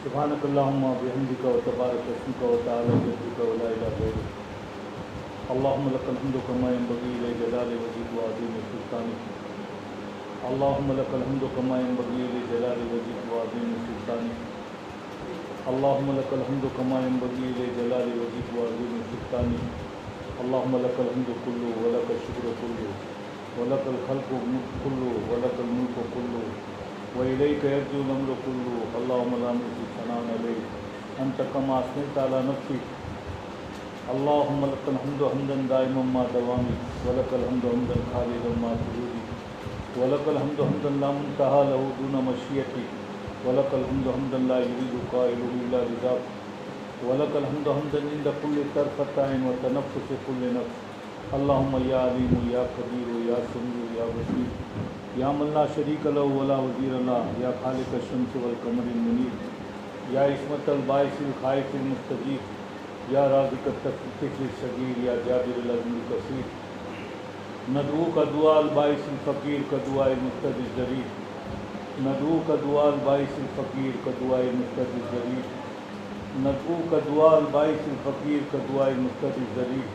سبحانك اللهم وبحمدك وتبارك اسمك وتعالى جدك ولا اله غيرك اللهم لك الحمد كما ينبغي لجلال وجهك وعظيم سلطانك اللهم لك الحمد كما ينبغي لجلال وجهك وعظيم سلطانك اللهم لك الحمد كما ينبغي لجلال وجهك وعظيم سلطانك اللهم لك الحمد كله ولك الشكر كله ولك الخلق كله ولك الملك كله وإليك يرجع الأمر كله اللهم لا نحصي ثناء عليك أنت كما أثنيت على نفسك اللهم لك الحمد حمدا دائما مع دوامك ولك الحمد حمدا خالدا مع حدودك ولك الحمد حمدا لا منتهى له دون مشيئتك ولك الحمد حمدا لا يريد قائله إلا رضاك ولك الحمد حمدا عند كل طرفة عين وتنفس كل نفس اللهم يا عليم يا قدير يا سميع يا بصير یا من لا شریک له ولا وزیر له یا خالق الشمس والقمر المنیر یا عصمت الباعث الخائف المستجیب یا رازق الطفل الصغیر یا جابر العظم الکثیر ندعوک دعاء الباعث الفقیر كدعاء المستجیب الذریع ندعوک دعاء الباعث الفقیر كدعاء المستجیب الذریع ندعوک دعاء الباعث الفقیر كدعاء المستجیب الذریع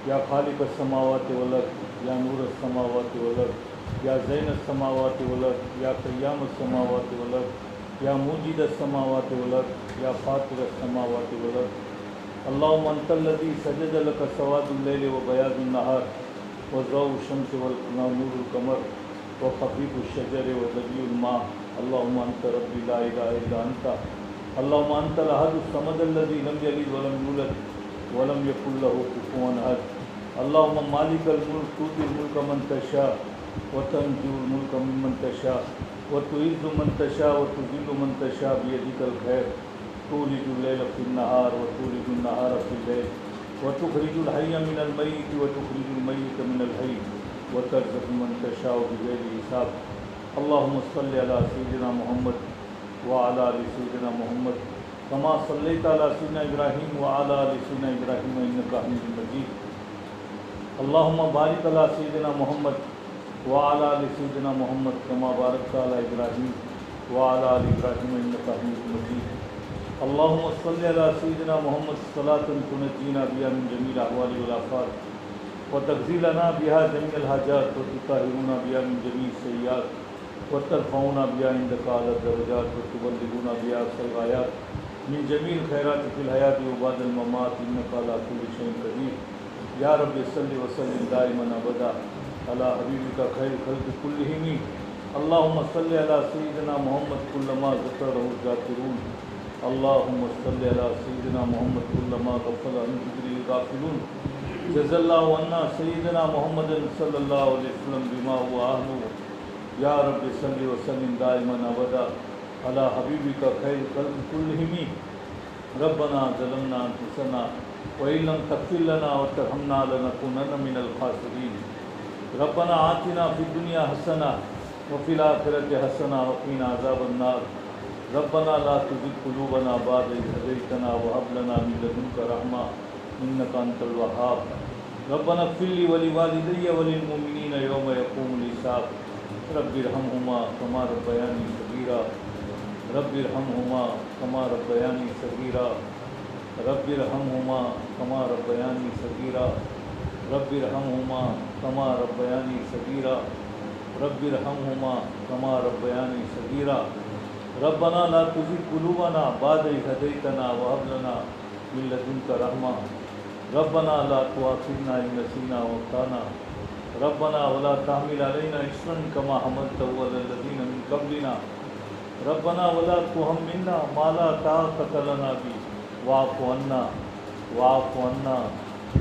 یا خالق السماوات والارض یا نور السماوات والارض یا زین السماوات والارض یا قیام السماوات والارض یا موجد السماوات والارض یا فاطر السماوات والارض اللهم انت الذي سجد لك سواد الليل وبياض النهار وضوء الشمس ونور القمر وخفيف الشجر وبديع الماء اللهم انت ربي لا اله الا انت اللهم انت الاحد الصمد الذي لم يلد ولم يولد ولم يكن له كفوا احد اللهم مالك الملك تؤتي الملك من تشاء وتنزع الملك ممن تشاء وتعز من تشاء وتذل من تشاء بيدك الخير تولج الليل في النهار وتولج النهار في الليل وتخرج الحي من الميت وتخرج الميت من الحي وترزق من تشاء بغير حساب اللهم صل على سيدنا محمد وعلى ال سيدنا محمد كما صليت على سيدنا ابراهيم وعلى ال سيدنا ابراهيم انك حميد مجيد اللهم بارك على سيدنا محمد وعلى ال سيدنا محمد كما باركت على ابراهيم وعلى ال ابراهيم انك حميد مجيد اللهم صل على سيدنا محمد صلاة تنجينا بها من جميع الاحوال والافات وتقضي لنا بها جميع الحاجات وتطهرنا بها من جميع السيئات وترفعنا بها عندك اعلى الدرجات وتبلغنا بها اقصى الغايات من جميع الخيرات في الحياة وبعد الممات انك على كل شيء قدير یا رب صل وسلم دائما ابدا على حبیبک خیر الخلق كلهم اللهم صل على سيدنا محمد كلما ذكره الذاكرون اللهم صل على سيدنا محمد كلما غفل عن ذكره الغافلون جزا الله عنا سيدنا محمد صلى الله عليه وسلم بما هو اهله یا رب صل وسلم دائما ابدا على حبیبک خیر الخلق كلهم ربنا ظلمنا انفسنا وإن لم تغفر لنا وترحمنا لنكونن من الخاسرين ربنا آتنا في الدنيا حسنة وفي الآخرة حسنة وقنا عذاب النار ربنا لا تزغ قلوبنا بعد إذ هديتنا وهب لنا من لدنك رحمة إنك أنت الوهاب ربنا اغفر لي ولوالدي وللمؤمنين يوم يقوم الحساب رب ارحمهما كما ربياني صغيرا رب ارحمهما كما ربياني صغيرا رب ارحمهما كما ربياني صغيرا رب ارحمهما كما ربياني صغيرا رب ارحمهما كما ربياني صغيرا ربنا لا تزغ قلوبنا بعد إذ هديتنا وهب لنا من لدنك رحمة ربنا لا تؤاخذنا إن نسينا وأخطأنا ربنا ولا تحمل علينا إصرا كما حملته على الذين من قبلنا ربنا ولا تحملنا ما لا طاقة لنا به واعف عنا واعف عنا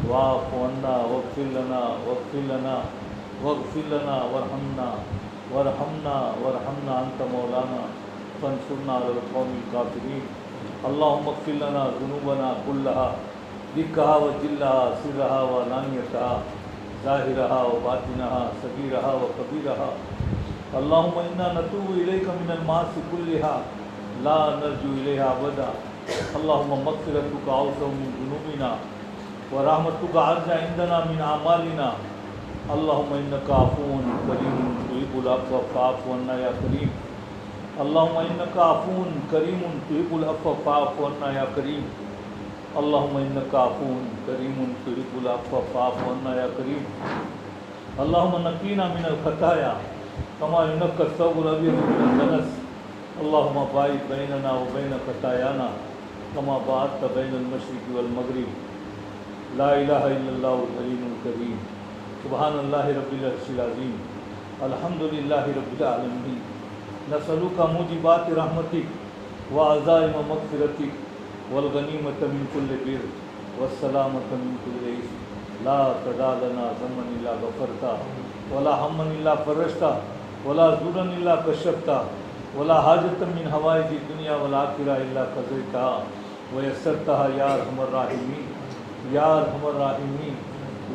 واعف عنا واغفر لنا واغفر لنا واغفر لنا وارحمنا وارحمنا وارحمنا أنت مولانا فانصرنا على القوم الكافرين اللهم اغفر لنا ذنوبنا كلها دقها وجلها سرها وعلانيتها ظاهرها وباطنها صغيرها وكبيرها اللهم إنا نتوب إليك من المعاصي كلها لا نرجو إليها أبدا اللهم مغفرتك أوسع من ذنوبنا ورحمتك أرجى عندنا من أعمالنا اللهم إنك عفو كريم تحب العفو فاعف عنا يا كريم. اللهم إنك عفو كريم تحب العفو فاعف عنا يا كريم. اللهم إنك عفو كريم تحب العفو فاعف عنا يا كريم. اللهم نقنا من الخطايا كما ينقى الثوب الأبيض من الدنس. اللهم باعد بيننا وبين خطايانا كما باعدت بين المشرق والمغرب. لا إله إلا الله العلي الكريم. سبحان الله رب العرش العظيم. الحمد لله رب العالمين. نسألك موجبات رحمتك وعزائم مغفرتك والغنيمة من كل بر والسلامة من كل إثم. لا تدع لنا ذنبا إلا غفرته ولا هما إلا فرجته ولا ضرا إلا كشفته ولا حاجة من حوائج الدنيا والآخرة إلا قضيتها ويسرتها يا أرحم الراحمين يا أرحم الراحمين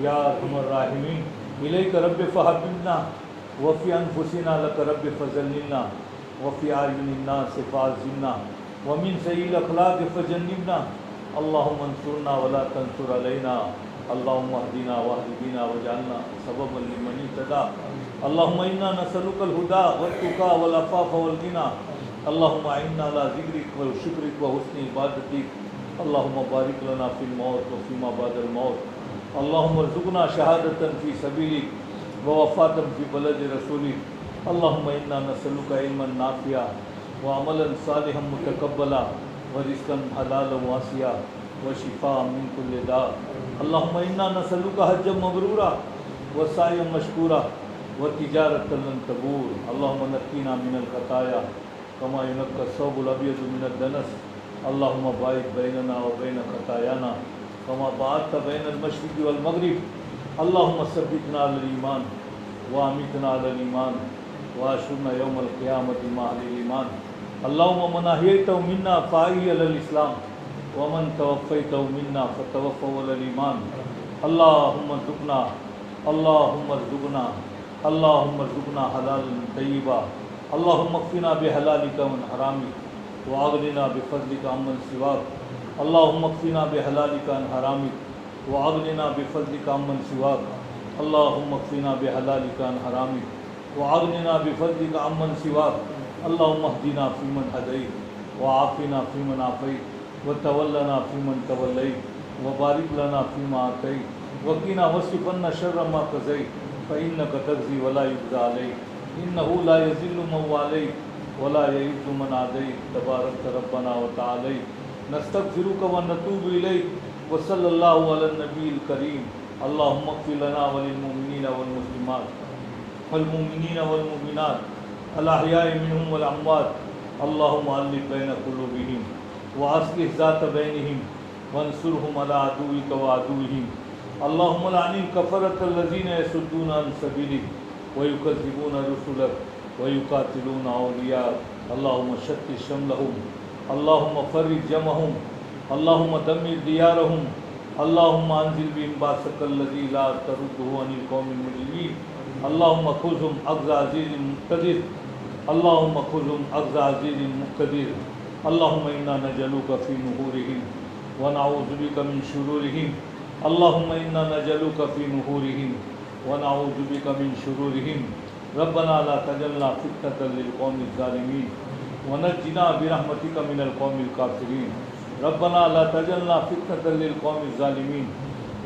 يا أرحم الراحمين. إليك رب فحببنا وفي أنفسنا لك رب فزللنا وفي أعين الناس فعزلنا ومن سيء الأخلاق فجنبنا. اللهم انصرنا ولا تنصر علينا. اللهم اهدنا واهد بنا واجعلنا سببا لمن اهتدى. اللهم إنا نسألك الهدى والتقى والعفاف والغنى. اللهم أعنا على ذكرك وشكرك وحسن عبادتك. اللهم بارك لنا في الموت وفيما بعد الموت. اللهم ارزقنا شهادة في سبيلك ووفاة في بلد رسولك. اللهم إنا نسألك علما نافعا وعملا صالحا متقبلا ورزقا حلالا واسعا وشفاء من كل داء. اللهم إنا نسألك حجا مبرورا وسعيا مشكورا وتجارة لن تبور. اللهم نقنا من الخطايا كما ينقى الثوب الأبيض من الدنس. اللهم باعد بيننا وبين خطايانا كما باعدت بين المشرق والمغرب. اللهم ثبتنا على الإيمان وأمتنا على الإيمان وأحشرنا يوم القيامة مع أهل الإيمان. اللهم من أحييته منا فأحيه على الإسلام ومن توفيته منا فتوفه على الإيمان. اللهم ارزقنا اللهم ارزقنا اللهم ارزقنا حلالا طيبا. اللهم اكفنا بحلالك من حرامك وأغننا بفضلك عمن سواك. اللهم اكفنا بحلالك عن حرامك وأغننا بفضلك عمن سواك. اللهم اكفنا بحلالك عن حرامك وأغننا بفضلك عمن سواك. اللهم اهدنا فيمن هديت وعافنا فيمن عافيت وتولنا فيمن توليت وبارك لنا فيما آتيت وقنا واصرف عنا شر ما قضيت فإنك تقضي ولا يقضى عليك إنه لا يذل من واليت ولا يعز من عاديت تبارك ربنا وتعالى. نستغفرك ونتوب إليك وصلى الله على النبي الكريم. اللهم اغفر لنا وللمؤمنين والمسلمات والمؤمنين والمؤمنات الأحياء منهم والأموات. اللهم ألف بين قلوبهم وأصلح ذات بينهم وانصرهم على عدوك وعدوهم. اللهم لعن الكفرة الذين يصدون عن سبيلك ويكذبون رسلك ويقاتلون أولياءك. اللهم شتت شملهم. اللهم فرج جمعهم. اللهم دمر ديارهم. اللهم انزل بهم باسك الذي لا ترده عن القوم المجرمين. اللهم خذهم أخذ عزيز مقتدر. اللهم خذهم أخذ عزيز مقتدر. اللهم إنا نجعلك في نحورهم ونعوذ بك من شرورهم. اللهم إنا نجعلك في نحورهم ونعوذ بك من شرورهم. ربنا لا تجعلنا فتنة للقوم الظالمين ونجنا برحمتك من القوم الكافرين. ربنا لا تجعلنا فتنة للقوم الظالمين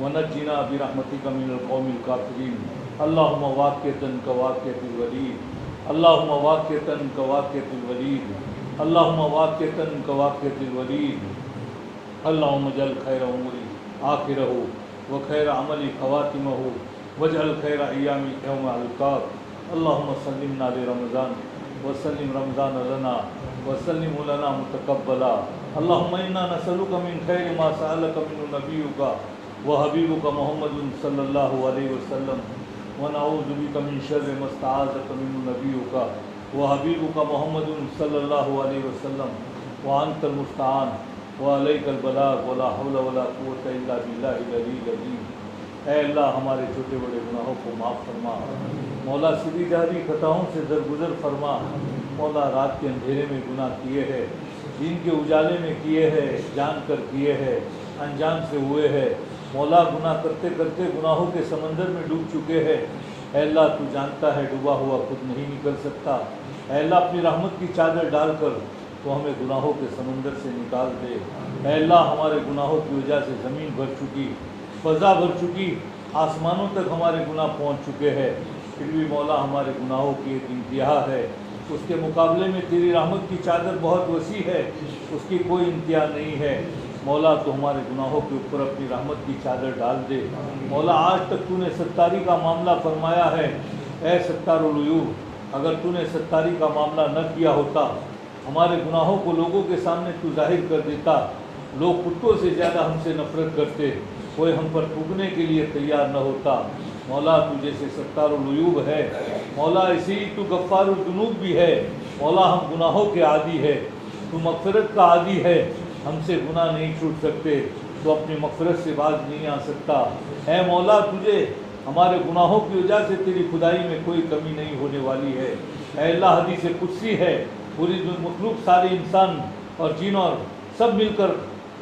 ونجنا برحمتك من القوم الكافرين. اللهم واقعة كواقعة الوليد. اللهم واقعة كواقعة الوليد. اللهم واقعة كواقعة الوليد. اللهم اجعل خير أموري آخره وخير عملي خواتمه واجعل خير أيامي يوم ألقاك. اللهم سلمنا لرمضان وسلم رمضان لنا وسلم لنا متقبلا. اللهم إنا نسألك من خير ما سألك منه نبيك وحبيبك محمد صلى الله عليه وسلم ونعوذ بك من شر ما استعاذك منه نبيك وحبيبك محمد صلى الله عليه وسلم وأنت المستعان وعليك البلاغ ولا حول ولا قوة إلا بالله العلي العظيم. اے اللہ ہمارے چھوٹے بڑے گناہوں کو معاف فرما. مولا سیدھی جاری خطاؤں سے درگزر فرما. مولا رات کے اندھیرے میں گناہ کیے ہیں، دین کے اجالے میں کیے ہیں، جان کر کیے ہیں، انجان سے ہوئے ہیں. مولا گناہ کرتے کرتے گناہوں کے سمندر میں ڈوب چکے ہیں۔ اے اللہ تو جانتا ہے ڈوبا ہوا خود نہیں نکل سکتا۔ اے اللہ اپنی رحمت کی چادر ڈال کر تو ہمیں گناہوں کے سمندر سے نکال دے۔ اے اللہ ہمارے گناہوں کی وجہ سے زمین بھر چکی، فضا بھر چکی، آسمانوں تک ہمارے گناہ پہنچ چکے ہیں، پھر بھی مولا ہمارے گناہوں کی ایک انتہا ہے، اس کے مقابلے میں تیری رحمت کی چادر بہت وسیع ہے، اس کی کوئی انتہا نہیں ہے۔ مولا تو ہمارے گناہوں کے اوپر اپنی رحمت کی چادر ڈال دے۔ مولا آج تک تو نے ستاری کا معاملہ فرمایا ہے، اے ستار العیوب، اگر تو نے ستاری کا معاملہ نہ کیا ہوتا، ہمارے گناہوں کو لوگوں کے سامنے تو ظاہر کر دیتا، لوگ کتوں سے زیادہ ہم سے نفرت کرتے، کوئی ہم پر تھوکنے کے لیے تیار نہ ہوتا۔ مولا تو جیسے ستار العیوب ہے، مولا اسی تو غفار الذنوب بھی ہے۔ مولا ہم گناہوں کے عادی ہے، تو مغفرت کا عادی ہے، ہم سے گناہ نہیں چھوٹ سکتے، تو اپنی مغفرت سے باز نہیں آ سکتا۔ اے مولا تجھے ہمارے گناہوں کی وجہ سے تیری خدائی میں کوئی کمی نہیں ہونے والی ہے۔ اے اللہ حدیث قدسی ہے، پوری مخلوق سارے انسان اور جن اور سب مل کر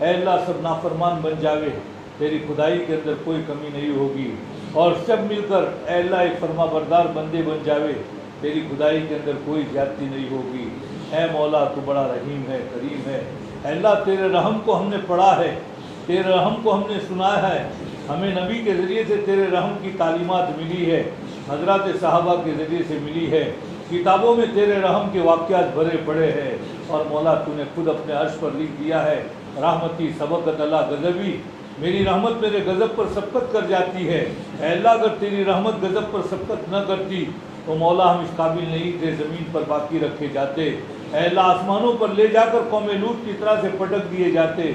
اے اللہ سب نافرمان بن جاوے، تیری خدائی کے اندر کوئی کمی نہیں ہوگی، اور سب مل کر اے اللہ ایک فرما بردار بندے بن جاوے، تیری خدائی کے اندر کوئی زیادتی نہیں ہوگی۔ اے مولا تو بڑا رحیم ہے، کریم ہے۔ اے اللہ تیرے رحم کو ہم نے پڑھا ہے، تیرے رحم کو ہم نے سنا ہے، ہمیں نبی کے ذریعے سے تیرے رحم کی تعلیمات ملی ہے، حضرات صحابہ کے ذریعے سے ملی ہے، کتابوں میں تیرے رحم کے واقعات بھرے پڑے ہیں، اور مولا تو نے خود اپنے عرش پر لکھ دیا ہے، رحمتی سبقت اللہ غضبی، میری رحمت میرے غضب پر سبقت کر جاتی ہے۔ اے اللہ اگر تیری رحمت غضب پر سبقت نہ کرتی تو مولا ہم اس قابل نہیں تھے زمین پر باقی رکھے جاتے۔ اے اللہ آسمانوں پر لے جا کر قوم لوط کی طرح سے پٹک دیے جاتے،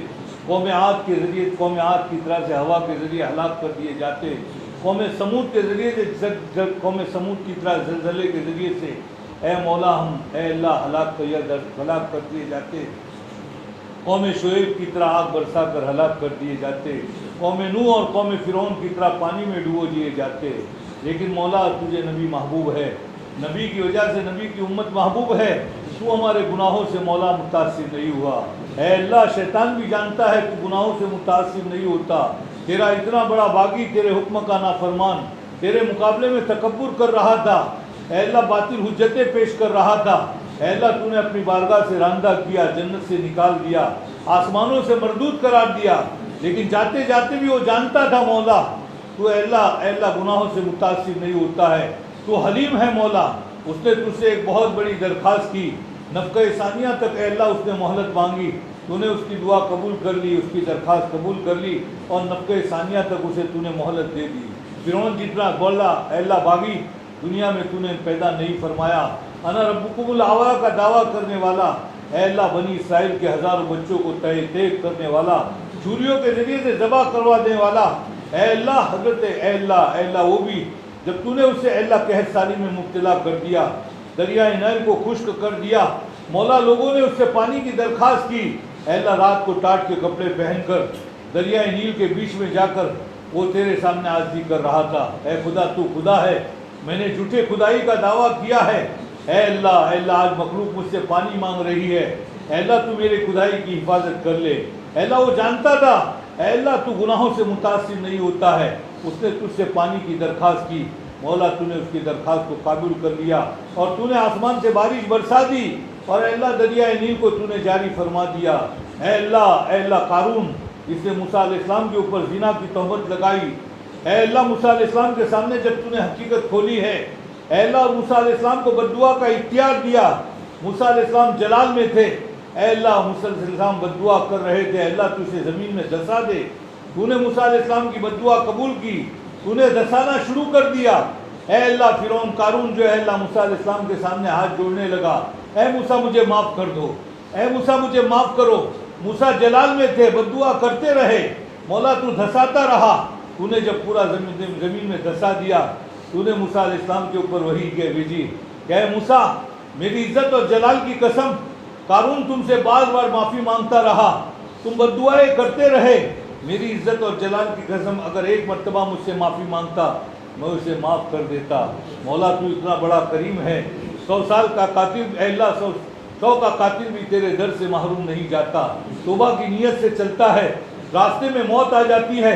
قوم عاد کے ذریعے قوم عاد کی طرح سے ہوا کے ذریعے ہلاک کر دیے جاتے، قوم سمود کے ذریعے سے قوم سمود کی طرح زلزلے کے ذریعے سے اے مولا ہم اے اللہ ہلاک کر دیے جاتے، قوم شعیب کی طرح آگ برسا کر ہلاک کر دیے جاتے، قوم نوح اور قوم فرعون کی طرح پانی میں ڈبو دیے جاتے۔ لیکن مولا تجھے نبی محبوب ہے، نبی کی وجہ سے نبی کی امت محبوب ہے، تو ہمارے گناہوں سے مولا متاثر نہیں ہوا۔ اے اللہ شیطان بھی جانتا ہے تو گناہوں سے متاثر نہیں ہوتا، تیرا اتنا بڑا باغی تیرے حکم کا نافرمان تیرے مقابلے میں تکبر کر رہا تھا، اے اللہ باطل حجتیں پیش کر رہا تھا، اے اللہ تو نے اپنی بارگاہ سے راندہ کیا، جنت سے نکال دیا، آسمانوں سے مردود قرار دیا، لیکن جاتے جاتے بھی وہ جانتا تھا مولا تو اے اللہ گناہوں سے متاثر نہیں ہوتا ہے، تو حلیم ہے مولا۔ اس نے تجھ سے ایک بہت بڑی درخواست کی، نفقہ ثانیہ تک اے اللہ اس نے مہلت مانگی، تو نے اس کی دعا قبول کر لی، اس کی درخواست قبول کر لی، اور نفقہ ثانیہ تک اسے تو نے مہلت دے دی۔ فرعون جتنا بولا اے اللہ باغی دنیا میں تو نے پیدا نہیں فرمایا، انا ربکم الاعلیٰ کا دعویٰ کرنے والا، اے اللہ بنی اسرائیل کے ہزاروں بچوں کو تہہ تیغ کرنے والا، چھریوں کے ذریعے سے ذبح کروا دینے والا، اے اللہ حضرت اے اللہ وہ بھی جب تو نے اسے اے اللہ قحط سالی میں مبتلا کر دیا، دریائے نیل کو خشک کر دیا، مولا لوگوں نے اس سے پانی کی درخواست کی، اے اللہ رات کو ٹاٹ کے کپڑے پہن کر دریائے نیل کے بیچ میں جا کر وہ تیرے سامنے عاجزی کر رہا تھا، اے خدا تو خدا ہے، میں نے جھوٹے خدائی کا دعویٰ کیا ہے، اے اللہ آج مخلوق مجھ سے پانی مانگ رہی ہے، اے اللہ تو میرے خدائی کی حفاظت کر لے۔ اے اللہ وہ جانتا تھا اے اللہ تو گناہوں سے متاثر نہیں ہوتا ہے، اس نے تجھ سے پانی کی درخواست کی، مولا تو نے اس کی درخواست کو قابل کر لیا، اور تو نے آسمان سے بارش برسا دی، اور اے اللہ دریائے نیل کو تو نے جاری فرما دیا۔ اے اللہ قارون جس نے موسیٰ علیہ السلام کے اوپر زنا کی تہمت لگائی، اے اللہ موسیٰ علیہ السلام کے سامنے جب تو نے حقیقت کھولی ہے، اے اللہ موسیٰ علیہ السلام کو بددعا کا اختیار دیا، موسیٰ علیہ السلام جلال میں تھے، اے اللہ موسیٰ علیہ السلام بددعا کر رہے تھے، اے اللہ تو اسے زمین میں دھسا دے، تو نے موسیٰ علیہ السلام کی بددعا قبول کی، تو نے دھسانا شروع کر دیا۔ اے اللہ فرعون قارون جو ہے اللہ موسیٰ علیہ السلام کے سامنے ہاتھ جوڑنے لگا، اے موسیٰ مجھے معاف کر دو، اے موسیٰ مجھے معاف کرو، موسیٰ جلال میں تھے بددعا کرتے رہے، مولا تو دھساتا رہا، تو نے جب پورا زمین میں دھسا دیا، تو نے موسیٰ علیہ السلام کے اوپر وحی کے بھیجی کہ اے موسیٰ میری عزت اور جلال کی قسم، قارون تم سے بار بار معافی مانگتا رہا، تم بددعائیں کرتے رہے، میری عزت اور جلال کی قسم اگر ایک مرتبہ مجھ سے معافی مانگتا میں اسے معاف کر دیتا۔ مولا تو اتنا بڑا کریم ہے، 100 سال کا قاتل اے اللہ 100 کا قاتل بھی تیرے در سے محروم نہیں جاتا، توبہ کی نیت سے چلتا ہے، راستے میں موت آ جاتی ہے،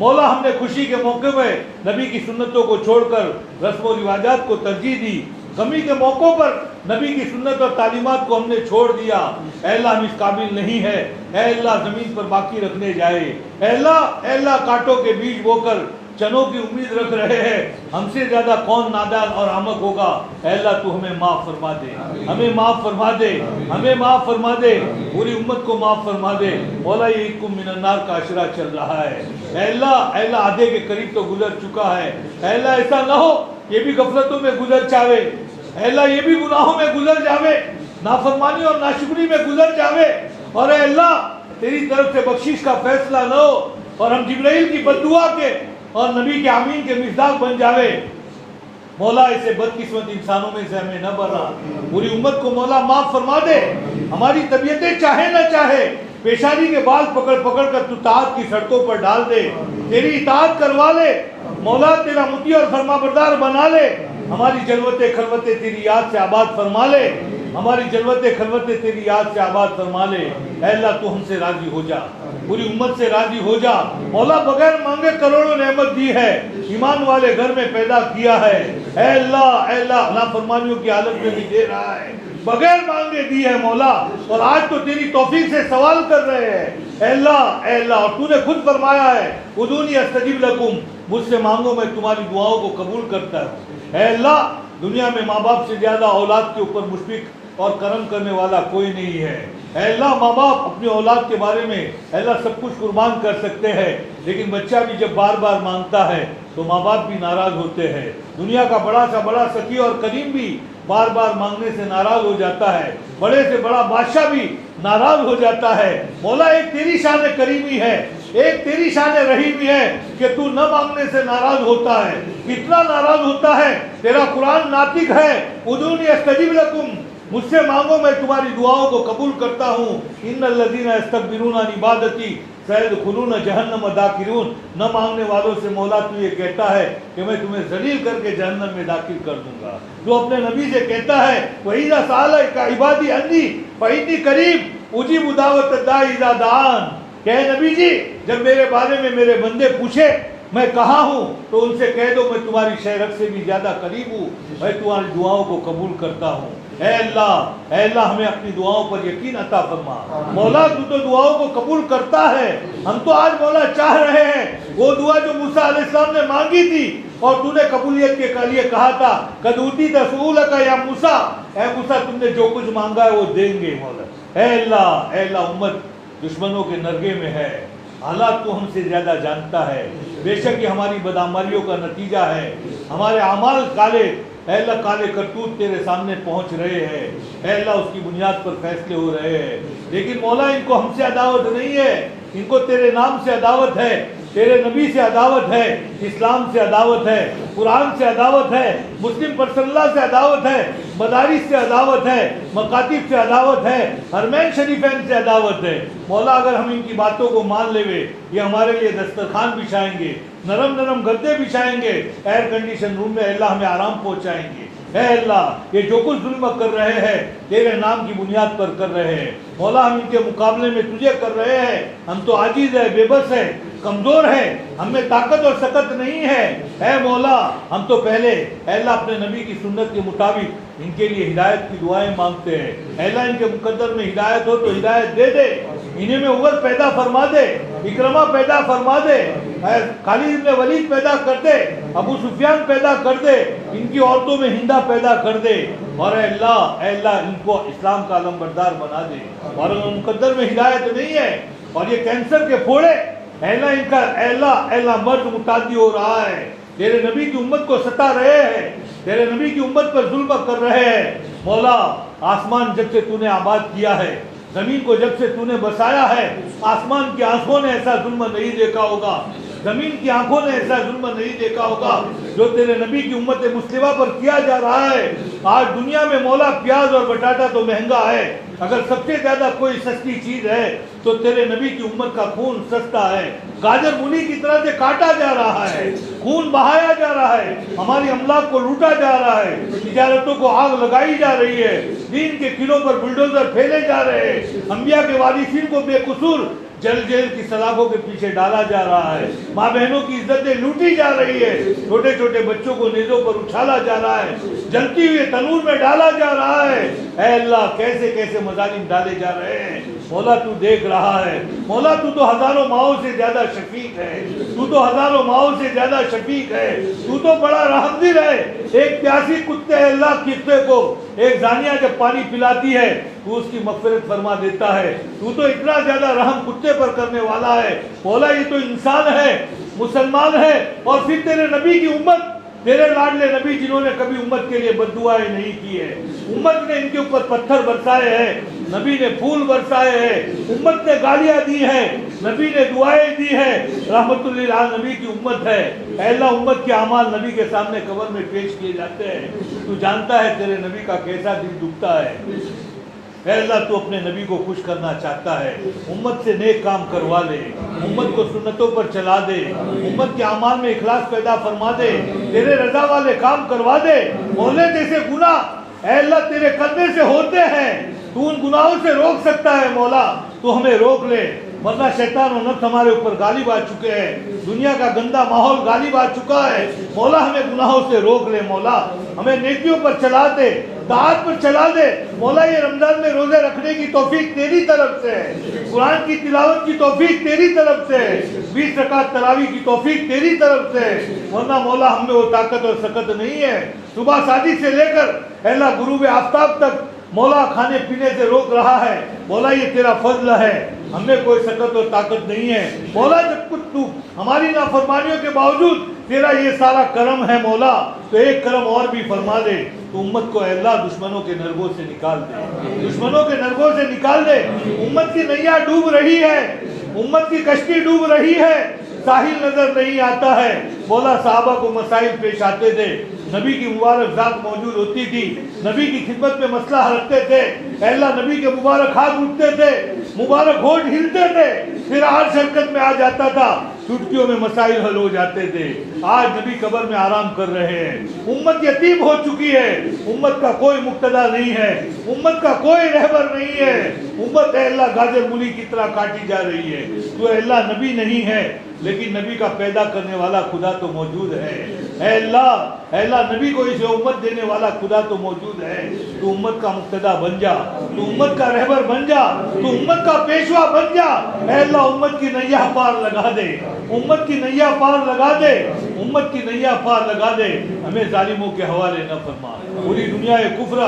مولا ہم نے خوشی کے موقع میں نبی کی سنتوں کو چھوڑ کر رسم و رواجات کو ترجیح دی، غمی کے موقعوں پر نبی کی سنت اور تعلیمات کو ہم نے چھوڑ دیا۔ اے اللہ ہم اس قابل نہیں ہے، اے اللہ زمین پر باقی رکھنے جائے، اے اللہ کانٹوں کے بیج بو کر چنوں کی امید رکھ رہے ہیں، ہم سے زیادہ کون نادان اور احمق ہوگا۔ اے اللہ تو ہمیں معاف فرما دے، ہمیں معاف فرما دے، ہمیں معاف فرما دے، پوری امت کو معاف فرما دے۔ مولا یہ عیدکم من النار کا عشرہ چل رہا ہے، اے اللہ آدھے کے قریب تو گزر چکا ہے۔ اے اللہ ایسا نہ ہو یہ بھی غفلتوں میں گزر جاوے، اے اللہ یہ بھی گناہوں میں گزر جاوے، نافرمانی اور ناشکری میں گزر جاوے، اور اے اللہ تیری طرف سے بخشش کا فیصلہ نہ ہو اور ہم جبرائیل کی بددعا کے اور نبی کے آمین کے مصداق بن جاوے۔ مولا ایسے بدقسمت انسانوں میں سے ہمیں نہ بنا، پوری امت کو مولا معاف فرما دے۔ ہماری طبیعتیں چاہے نہ چاہے پیشانی کے بال پکڑ پکڑ کر تو طاعت کی سڑکوں پر ڈال دے، تیری اطاعت کروا لے مولا، تیرا مطیع اور فرما بردار بنا لے۔ ہماری جلوتیں خلوتیں تیری یاد سے آباد فرما لے، ہماری جلوتیں خلوتیں تیری یاد سے آباد فرما لے۔ اے اللہ تو ہم سے راضی ہو جا، پوری امت سے راضی ہو جا مولا۔ بغیر مانگے کروڑوں نعمت دی ہے، ایمان والے گھر میں پیدا کیا ہے۔ اے اللہ نافرمانیوں کی حالت میں بھی دے رہا ہے، بغیر مانگے دی ہے مولا، اور آج تو تیری توفیق سے سوال کر رہے ہیں۔ اے اللہ اور تو نے خود فرمایا ہے ادعونی استجب لکم، مجھ سے مانگو میں تمہاری دعاؤں کو قبول کرتا ہوں۔ اے اللہ دنیا میں ماں باپ سے زیادہ اولاد کے اوپر مشفق اور کرم کرنے والا کوئی نہیں ہے۔ اے اللہ ماں باپ اپنی اولاد کے بارے میں اے اللہ سب کچھ قربان کر سکتے ہیں، لیکن بچہ بھی جب بار بار مانگتا ہے تو ماں باپ بھی ناراض ہوتے ہیں۔ دنیا کا بڑا سے بڑا سخی اور کریم بھی بار بار مانگنے سے ناراض ہو جاتا ہے، بڑے سے بڑا بادشاہ بھی ناراض ہو جاتا ہے۔ مولا ایک تیری شان کریمی ہے، ایک تیری شان رحیمی ہے کہ تو نہ مانگنے سے ناراض ہوتا ہے۔ کتنا ناراض ہوتا ہے، تیرا قرآن ناطق ہے ادعونی استجب لکم، مجھ سے مانگو میں تمہاری دعاؤں کو قبول کرتا ہوں۔ ان الذین یستکبرون عن عبادتی سیدخلون جہنم داخرون، نہ مانگنے والوں سے مولا تو یہ کہتا ہے کہ میں تمہیں ذلیل کر کے جہنم میں داخل کر دوں گا۔ جو اپنے نبی سے کہتا ہے وَإِذَا سَأَلَكَ عِبَادِي عَنِّي فَإِنِّي قَرِيبٌ أُجِيبُ دَعْوَةَ الدَّاعِ إِذَا دَعَانِ، کہ اے نبی جی جب میرے بارے میں میرے بندے پوچھے میں کہاں ہوں تو ان سے کہہ دو میں تمہاری شہرت سے بھی زیادہ قریب ہوں، میں تمہاری دعاؤں کو قبول کرتا ہوں۔ اے اللہ ہمیں اپنی دعاؤں پر یقین عطا فرما مولا، تو دعاؤں کو قبول کرتا ہے۔ ہم تو آج مولا چاہ رہے ہیں وہ دعا جو موسیٰ علیہ السلام نے مانگی تھی اور تو نے قبولیت کے لیے کہا تھا قد اوتیت سؤلک یا موسیٰ، اے موسیٰ تم نے جو کچھ مانگا ہے وہ دیں گے مولا۔ اے اللہ امت دشمنوں کے نرگے میں ہے، حالات کو ہم سے زیادہ جانتا ہے، بے شک یہ ہماری بدعمالیوں کا نتیجہ ہے، ہمارے اعمال کالے اے اللہ کالے کرتوت تیرے سامنے پہنچ رہے ہیں، اے اللہ اس کی بنیاد پر فیصلے ہو رہے ہیں، لیکن مولا ان کو ہم سے عداوت نہیں ہے، ان کو تیرے نام سے عداوت ہے، تیرے نبی سے عداوت ہے، اسلام سے عداوت ہے، قرآن سے عداوت ہے، مسلم پرسنل اللہ سے عداوت ہے، مدارس سے عداوت ہے، مکاتب سے عداوت ہے، حرمین شریفین سے عداوت ہے۔ مولا اگر ہم ان کی باتوں کو مان لے یہ ہمارے لیے دسترخوان بچھائیں گے، نرم گدے بچھائیں گے، ایئر کنڈیشن روم میں اللہ ہمیں آرام پہنچائیں گے۔ اے اللہ یہ جو کچھ ظلم کر رہے ہیں تیرے نام کی بنیاد پر کر رہے ہیں مولا، ہم ان کے مقابلے میں تجھے کر رہے ہیں، ہم تو عاجز ہے، بے بس ہے، کمزور ہے، ہم میں طاقت اور سکت نہیں ہے۔ اے مولا ہم تو پہلے اے اللہ اپنے نبی کی سنت کے مطابق ان کے لیے ہدایت کی دعائیں مانگتے ہیں۔ اے اللہ ان کے مقدر میں ہدایت ہو تو ہدایت دے دے، انہیں میں عمر پیدا فرما دے، اکرمہ پیدا فرما دے، خالد بن ولید پیدا کر دے، ابو سفیان پیدا کر دے، ان کی عورتوں میں ہندہ پیدا کر دے، اور اے اللہ ان کو اسلام کا علمبردار بنا دے۔ اور مقدر میں ہدایت نہیں ہے اور یہ کینسر کے پھوڑے اے اللہ ان کا اے اللہ مرض متعدی ہو رہا ہے، تیرے نبی کی امت کو ستا رہے ہیں، تیرے نبی کی امت پر ظلم کر رہے ہیں۔ مولا آسمان جب سے تو نے آباد کیا ہے، زمین کو جب سے تو نے بسایا ہے، آسمان کی آنکھوں نے ایسا ظلم نہیں دیکھا ہوگا، زمین کی آنکھوں نے ایسا ظلم نہیں دیکھا ہوگا جو تیرے نبی کی امت مسلمہ پر کیا جا رہا ہے۔ آج دنیا میں مولا پیاز اور بٹاٹا تو مہنگا ہے، اگر سب سے زیادہ کوئی سستی چیز ہے تو تیرے نبی کی امت کا خون سستا ہے۔ گاجر مولی کی طرح سے کاٹا جا رہا ہے، خون بہایا جا رہا ہے، ہماری املاک کو لوٹا جا رہا ہے، تجارتوں کو آگ لگائی جا رہی ہے، دین کے قلعوں پر بلڈوزر پھیلے جا رہے ہیں، انبیاء کے وارثین کو بے قصور جل جیل کی سلاخوں کے پیچھے ڈالا جا رہا ہے، ماں بہنوں کی عزتیں لوٹی جا رہی ہے، چھوٹے چھوٹے بچوں کو نیزوں پر اچھالا جا رہا ہے، جلتی ہوئے تنور میں ڈالا جا رہا ہے۔ اے اللہ کیسے کیسے مظالم ڈالے جا رہے ہیں، مولا تو دیکھ رہا ہے۔ مولا تو تو ہزاروں ماؤں سے زیادہ شفیق ہے، تو تو ہزاروں ماؤں سے زیادہ شفیق ہے، تو تو بڑا رحمدل ہے۔ ایک پیاسی کتے اللہ کتے کو ایک زانیہ جب پانی پلاتی ہے تو اس کی مغفرت فرما دیتا ہے، تو تو اتنا زیادہ رحم کتے پر کرنے والا ہے۔ مولا یہ تو انسان ہے، مسلمان ہے، اور پھر تیرے نبی کی امت، تیرے لاڈلے نبی جنہوں نے کبھی امت کے لیے بد دعائیں نہیں کی ہے، امت نے ان کے اوپر پتھر برسائے ہیں، نبی نے پھول برسائے ہیں، امت نے گالیاں دی ہیں، نبی نے دعائیں دی ہیں، رحمت اللہ نبی کی امت ہے۔ اے اللہ امت کے اعمال نبی کے سامنے قبر میں پیش کیے جاتے ہیں، تو جانتا ہے تیرے نبی کا کیسا دل دکھتا ہے۔ اے اللہ تو اپنے نبی کو خوش کرنا چاہتا ہے، امت سے نیک کام کروا لے، امت کو سنتوں پر چلا دے، امت کے اعمال میں اخلاص پیدا فرما دے، تیرے رضا والے کام کروا دے۔ مولا جیسے گناہ اے اللہ تیرے کرنے سے ہوتے ہیں، تو ان گناہوں سے روک سکتا ہے، مولا تو ہمیں روک لے، ورنہ شیطان و نفس ہمارے اوپر غالب آ چکے ہیں، دنیا کا گندا ماحول غالب آ چکا ہے۔ مولا ہمیں گناہوں سے روک لے، مولا ہمیں نیکیوں پر چلا دے، طاعت پر چلا دے۔ مولا یہ رمضان میں روزے رکھنے کی توفیق تیری طرف سے ہے، قرآن کی تلاوت کی توفیق تیری طرف سے ہے، 20 رکعت تراویح کی توفیق تیری طرف سے ہے، ورنہ مولا ہم میں وہ طاقت اور سکت نہیں ہے۔ صبح شادی سے لے کر اے اللہ غروب آفتاب تک مولا کھانے پینے سے روک رہا ہے، مولا یہ تیرا فضل ہے، ہم میں کوئی سکت اور طاقت نہیں ہے۔ مولا جب کچھ تو ہماری نافرمانیوں کے باوجود تیرا یہ سارا کرم ہے، مولا تو ایک کرم اور بھی فرما دے، تو امت کو اے اللہ دشمنوں کے نرگوں سے نکال دے، دشمنوں کے نرگوں سے نکال دے۔ امت کی نیا ڈوب رہی ہے، امت کی کشتی ڈوب رہی ہے، ساحل نظر نہیں آتا ہے۔ مولا صحابہ کو مسائل پیش آتے تھے، نبی کی مبارک ذات موجود ہوتی تھی، نبی کی خدمت میں مسئلہ رکھتے تھے، اے اللہ نبی کے مبارک ہاتھ اٹھتے تھے، مبارک ہونٹ ہلتے تھے، پھر عرش حرکت میں آ جاتا تھا، چٹکیوں میں مسائل حل ہو جاتے تھے۔ آج نبی قبر میں آرام کر رہے ہیں، امت یتیم ہو چکی ہے، امت کا کوئی مقتدا نہیں ہے، امت کا کوئی رہبر نہیں ہے، امت اے اللہ گاجر مولی کی طرح کاٹی جا رہی ہے۔ تو اے اللہ نبی نہیں ہے لیکن نبی کا پیدا کرنے والا خدا تو موجود ہے۔ اے اللہ نبی کو اسے امت دینے والا خدا تو موجود ہے، تو امت کا مقتدا بن جا، تو امت کا رہبر بن جا، تو امت کا پیشوا بن جا۔ اے اللہ امت کی نیا پار لگا دے، امت کی نیا پار لگا دے، امت کی نیا پار لگا دے، ہمیں ظالموں کے حوالے نہ فرما۔ پوری دنیا کفر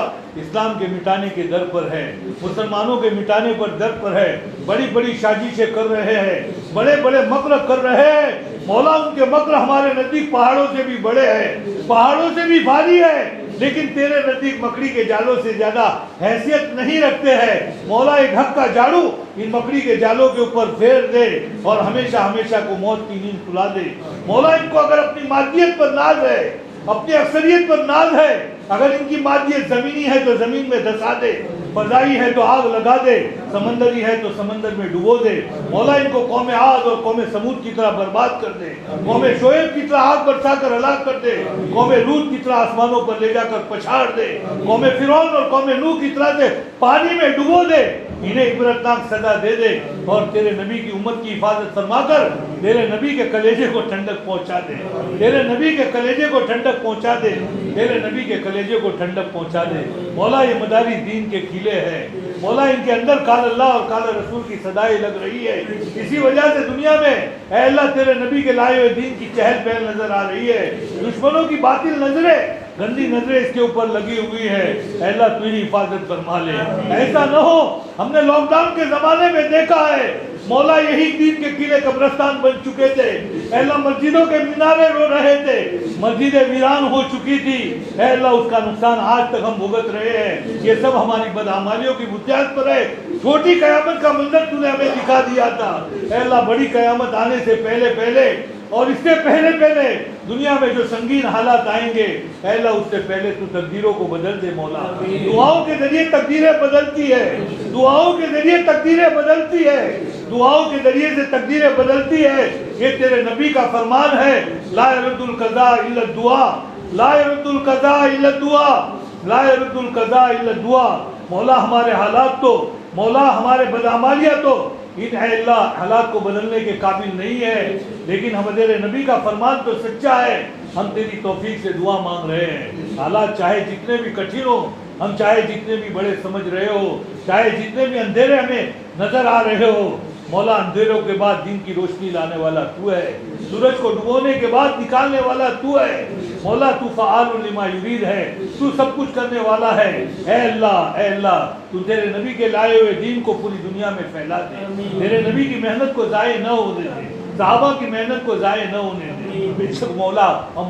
اسلام کے مٹانے کے در پر ہے، مسلمانوں کے مٹانے پر در پر ہے، بڑی بڑی سازشیں کر رہے ہیں، بڑے بڑے مکر کر رہے ہیں۔ مولا ان کے مکر ہمارے نزدیک پہاڑوں سے بھی بڑے ہیں، پہاڑوں سے بھی بھاری ہے، لیکن تیرے نزدیک مکڑی کے جالوں سے زیادہ حیثیت نہیں رکھتے ہیں۔ مولا ایک حق کا جھاڑو ان مکڑی کے جالوں کے اوپر پھیر دے اور ہمیشہ ہمیشہ کو موت کی نیند سلا دے۔ مولا ان کو اگر اپنی مادیت پر ناز ہے، اپنی اکثریت پر ناز ہے، اگر ان کی مادیت زمینی ہے تو زمین میں دھسا دے، فضائی ہے تو آگ لگا دے، سمندری ہے تو سمندر میں ڈبو دے۔ مولا ان کو قوم عاد اور قوم سمود کی طرح برباد کر دے، قوم شعیب کی طرح آگ برسا کر ہلاک کر دے، قوم لوط کی طرح آسمانوں پر لے جا کر پچھاڑ دے، قوم فرعون اور قوم نوح کی طرح سے پانی میں ڈبو دے، انہیں عبرتناک سزا دے دے، اور تیرے نبی کی امت کی حفاظت فرما کر تیرے نبی کے کلیجے کو ٹھنڈک پہنچا دے، تیرے نبی کے کلیجے کو ٹھنڈک پہنچا دے، تیرے نبی کے کلیجے کو ٹھنڈک پہنچا دے۔ مولا یہ مداری دین کے کھیلے ہیں، مولا ان کے اندر قال اللہ اور قال رسول کی صدائیں لگ رہی ہے، اسی وجہ سے دنیا میں اے اللہ تیرے نبی کے لائے ہوئے دین کی چہل پہل نظر آ رہی ہے۔ دشمنوں کی باطل نظریں، گندی نظریں اس کے اوپر لگی ہوئی ہے، اے اللہ تو ہی حفاظت فرما لے۔ ایسا نہ ہو، ہم نے لاک ڈاؤن کے زمانے میں دیکھا ہے مولا یہی دین کے قلعے قبرستان بن چکے تھے، اے اللہ مسجدوں کے مینارے رو رہے تھے، مسجدیں ویران ہو چکی تھی، اے اللہ اس کا نقصان آج تک ہم بھگت رہے ہیں، یہ سب ہماری بدعمالیوں کی بنیاد پر ہے۔ چھوٹی قیامت کا منظر تو نے ہمیں دکھا دیا تھا، اے اللہ بڑی قیامت آنے سے پہلے پہلے اور اس سے پہلے پہلے دنیا میں جو سنگین حالات آئیں گے، اے اللہ اس سے پہلے تو تقدیروں کو بدل دے مولا۔ دعاؤں کے ذریعے تقدیریں بدلتی ہے، دعاؤں کے ذریعے تقدیریں بدلتی ہے، دعاؤں کے ذریعے سے تقدیریں بدلتی ہے۔ یہ تیرے نبی کا فرمان ہے، لا يرد القضاء الا الدعاء، لا يرد القضاء الا الدعاء، لا يرد القضاء الا الدعاء۔ مولا ہمارے حالات تو مولا ہمارے بدعمالیہ تو ان اے اللہ حالات کو بدلنے کے قابل نہیں ہے، لیکن ہم تیرے نبی کا فرمان تو سچا ہے، ہم تیری توفیق سے دعا مانگ رہے ہیں۔ حالات چاہے جتنے بھی کٹھن ہو، ہم چاہے جتنے بھی بڑے سمجھ رہے ہو، چاہے جتنے بھی اندھیرے ہمیں نظر آ رہے ہو، مولا اندھیروں کے بعد دن کی روشنی لانے والا تو ہے، سورج کو ڈبونے کے بعد نکالنے والا تو ہے، مولا تو فعال لما یرید ہے، تو سب کچھ کرنے والا ہے۔ اے اللہ تو تیرے نبی کے لائے ہوئے دین کو پوری دنیا میں پھیلا دے، تیرے نبی کی محنت کو ضائع نہ ہونے دے، صحابہ کی محنت کو ضائع نہ ہونے دے۔ بے شک مولا ہم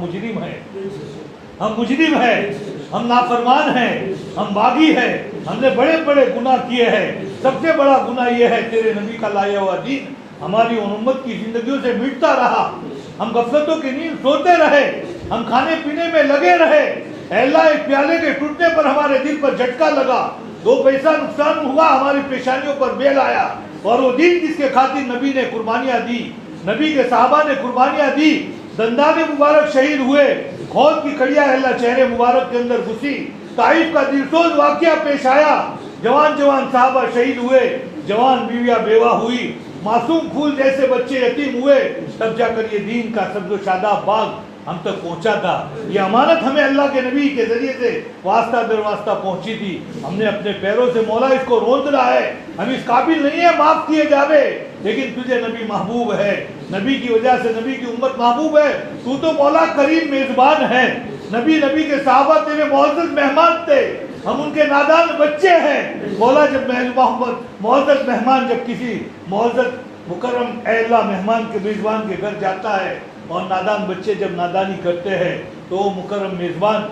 مجرم ہیں، ہم نافرمان ہیں، ہم باغی ہیں، ہم نے بڑے بڑے گناہ کیے ہیں۔ سب سے بڑا گناہ یہ ہے تیرے نبی کا لایا ہوا دین ہماری امت کی زندگیوں سے مٹتا رہا، ہم غفلتوں کی نیند سوتے رہے، ہم کھانے پینے میں لگے رہے۔ اے اللہ ایک پیالے کے ٹوٹنے پر ہمارے دل پر جھٹکا لگا، 2 پیسہ نقصان ہوا، ہماری پیشانیوں پر بیل آیا، اور وہ دین جس کے خاطر نبی نے قربانیاں دی، نبی کے صحابہ نے قربانیاں دی، دندان مبارک شہید ہوئے، خون کی کڑیاں اللہ چہرے مبارک کے اندر گھسی، طائف کا دلسوز واقعہ پیش آیا، جوان صحابہ شہید ہوئے، جوان بیویاں بیوہ ہوئی، معصوم پھول جیسے بچے یتیم ہوئے، تب جا کر یہ دین کا سبز و شاداب باغ ہم تک پہنچا تھا۔ یہ امانت ہمیں اللہ کے نبی کے ذریعے سے واسطہ در واسطہ پہنچی تھی، ہم نے اپنے پیروں سے مولا اس کو روند رہا ہے، ہم اس قابل نہیں ہے معاف کیے جاوے، لیکن تجھے نبی محبوب ہے، نبی کی وجہ سے نبی کی امت محبوب ہے، تو مولا کریم میزبان ہے، نبی کے صحابہ تیرے معزز مہمان تھے، ہم ان کے نادان بچے ہیں۔ مولا جب معزز مہمان جب کسی معزز مکرم اے اللہ مہمان کے میزبان کے گھر جاتا ہے، اور نادان بچے جب نادانی کرتے ہیں، تو وہ مکرم میزبان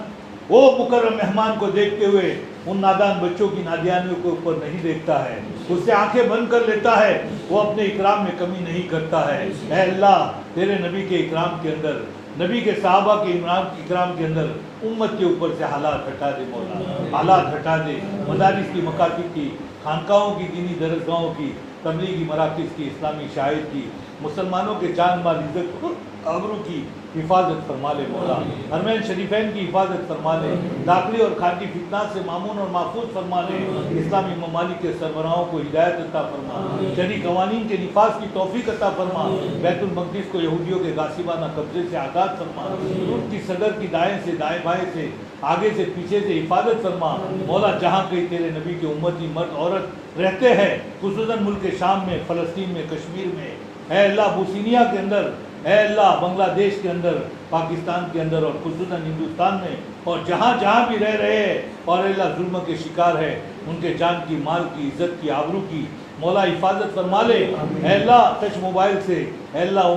وہ مکرم مہمان کو دیکھتے ہوئے ان نادان بچوں کی نادانیوں کے اوپر نہیں دیکھتا ہے، اس سے آنکھیں بند کر لیتا ہے، وہ اپنے اکرام میں کمی نہیں کرتا ہے۔ اے اللہ تیرے نبی کے اکرام کے اندر، نبی کے صحابہ کے اکرام کے اندر امت کے اوپر سے حالات ہٹا دے مولا، حالات ہٹا دے، مدارس کی، مکاتب کی، خانقاہوں کی، دینی درسگاہوں کی، تبلیغی مراکز کی، اسلامی شاعر کی، مسلمانوں کے جان مال عزت آبرو کی حفاظت فرما لے مولا، حرمین شریفین کی حفاظت فرما لے، داخلی اور خارجی فتنات سے مامون اور محفوظ فرما لے، اسلامی ممالک کے سربراہوں کو ہدایت عطا فرما، شرعی قوانین کے نفاذ کی توفیق عطا فرما، بیت المقدس کو یہودیوں کے غاصبانہ قبضے سے آزاد فرما، ترک کی صدر کی دائیں سے دائیں بائیں سے آگے سے پیچھے سے حفاظت فرما مولا، جہاں کہیں تیرے نبی کے امتی مرد عورت رہتے ہیں، خصوصاً ملک شام میں، فلسطین میں، کشمیر میں، اے اللہ بوسینیا کے اندر، اے اللہ بنگلہ دیش کے اندر، پاکستان کے اندر، اور خصوصاً ہندوستان میں، اور جہاں جہاں بھی رہ رہے ہیں اور اے اللہ ظلم کے شکار ہے، ان کے جان کی، مال کی، عزت کی، آبرو کی مولا حفاظت فرما لے۔ اے اللہ ٹچ موبائل سے اے اللہ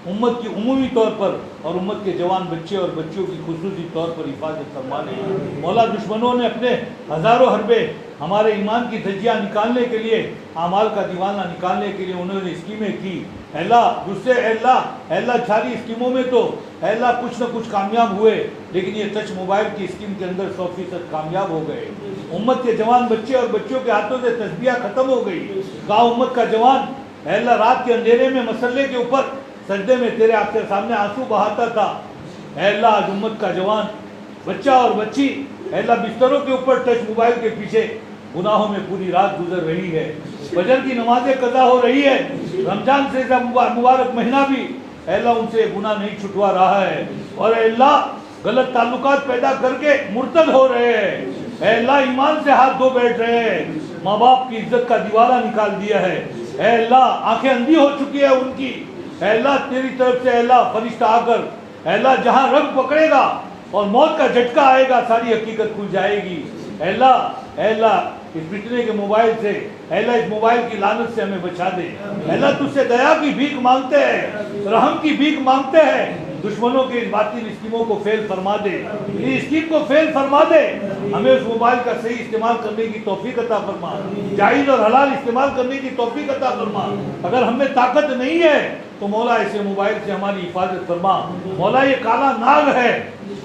امت کی عمومی طور پر اور امت کے جوان بچے اور بچیوں کی خصوصی طور پر حفاظت فرما لے مولا۔ دشمنوں نے اپنے ہزاروں حربے ہمارے ایمان کی دھجیاں نکالنے کے لیے، اعمال کا دیوانہ نکالنے کے لیے انہوں نے اسکیمیں کی، اے اللہ جس سے اے اللہ ساری اسکیموں میں تو اے اللہ کچھ نہ کچھ کامیاب ہوئے، لیکن یہ ٹچ موبائل کی اسکیم کے اندر 100% کامیاب ہو گئے۔ امت کے جوان بچے اور بچیوں کے ہاتھوں سے تسبیح ختم ہو گئی۔ گاؤں امت کا جوان اے اللہ رات کے اندھیرے میں مسلے کے اوپر سجدے میں تیرے آپ کے سامنے آنسو بہاتا تھا۔ اے اللہ آج امت کا جوان بچہ اور بچی اے اللہ بستروں کے اوپر ٹچ موبائل کے پیچھے گناہوں میں پوری رات گزر رہی ہے، فجر کی نمازیں قضا ہو رہی ہے، رمضان سے مبارک مہینہ بھی اے اللہ ان سے گناہ نہیں چھٹوا رہا ہے، اور اے اللہ غلط تعلقات پیدا کر کے مرتد ہو رہے ہیں، اے اللہ ایمان سے ہاتھ دھو بیٹھ رہے ہیں، ماں باپ کی عزت کا دیوالہ نکال دیا ہے، اے اللہ آنکھیں اندھی ہو چکی ہے ان کی، اے اللہ تیری طرف سے اے اللہ فرشتہ آ کر اے اللہ جہاں رنگ پکڑے گا اور موت کا جھٹکا آئے گا ساری حقیقت کھل جائے گی۔ اے اللہ اس بٹنے کے موبائل سے اے اللہ اس موبائل کی لعنت سے ہمیں بچا دے، اے اللہ تجھ سے دیا کی بھیک مانگتے ہیں، رحم کی بھیک مانگتے ہیں، دشمنوں کے اس باطل اسکیموں کو فیل فرما دے، یہ اسکیم کو فیل فرما دے، ہمیں اس موبائل کا صحیح استعمال کرنے کی توفیق عطا فرما، جائز اور حلال استعمال کرنے کی توفیق عطا فرما۔ اگر ہمیں طاقت نہیں ہے تو مولا ایسے موبائل سے ہماری حفاظت فرما مولا۔ یہ کالا ناگ ہے،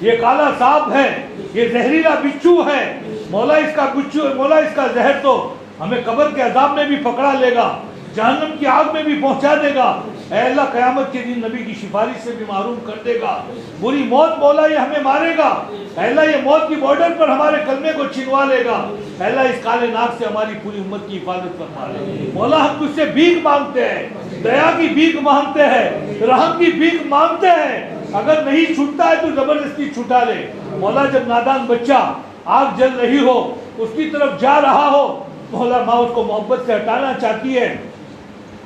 یہ کالا سانپ ہے، یہ زہریلا بچھو ہے مولا، اس کا زہر تو ہمیں قبر کے عذاب میں بھی پکڑا لے گا، جہنم کی آگ میں بھی پہنچا دے گا، اے اللہ قیامت کے دن نبی کی سفارش سے بھی محروم کر دے گا. بری موت مولا یہ ہمیں مارے گا. اے اللہ یہ موت کی بارڈر پر ہمارے کلمے کو چھنوا لے گا. اے اللہ اس کالے ناک سے ہماری پوری امت کی حفاظت فرما لے. مولا ہم تجھ سے بھیک مانگتے ہیں, دیا کی بھیک مانگتے ہیں, رحم کی بھیک مانگتے ہیں. اگر نہیں چھوٹتا ہے تو زبردستی چھٹا لے. مولا جب نادان بچہ آگ جل رہی ہو اس کی طرف جا رہا ہو, مولا ماں اس کو محبت سے ہٹانا چاہتی ہے,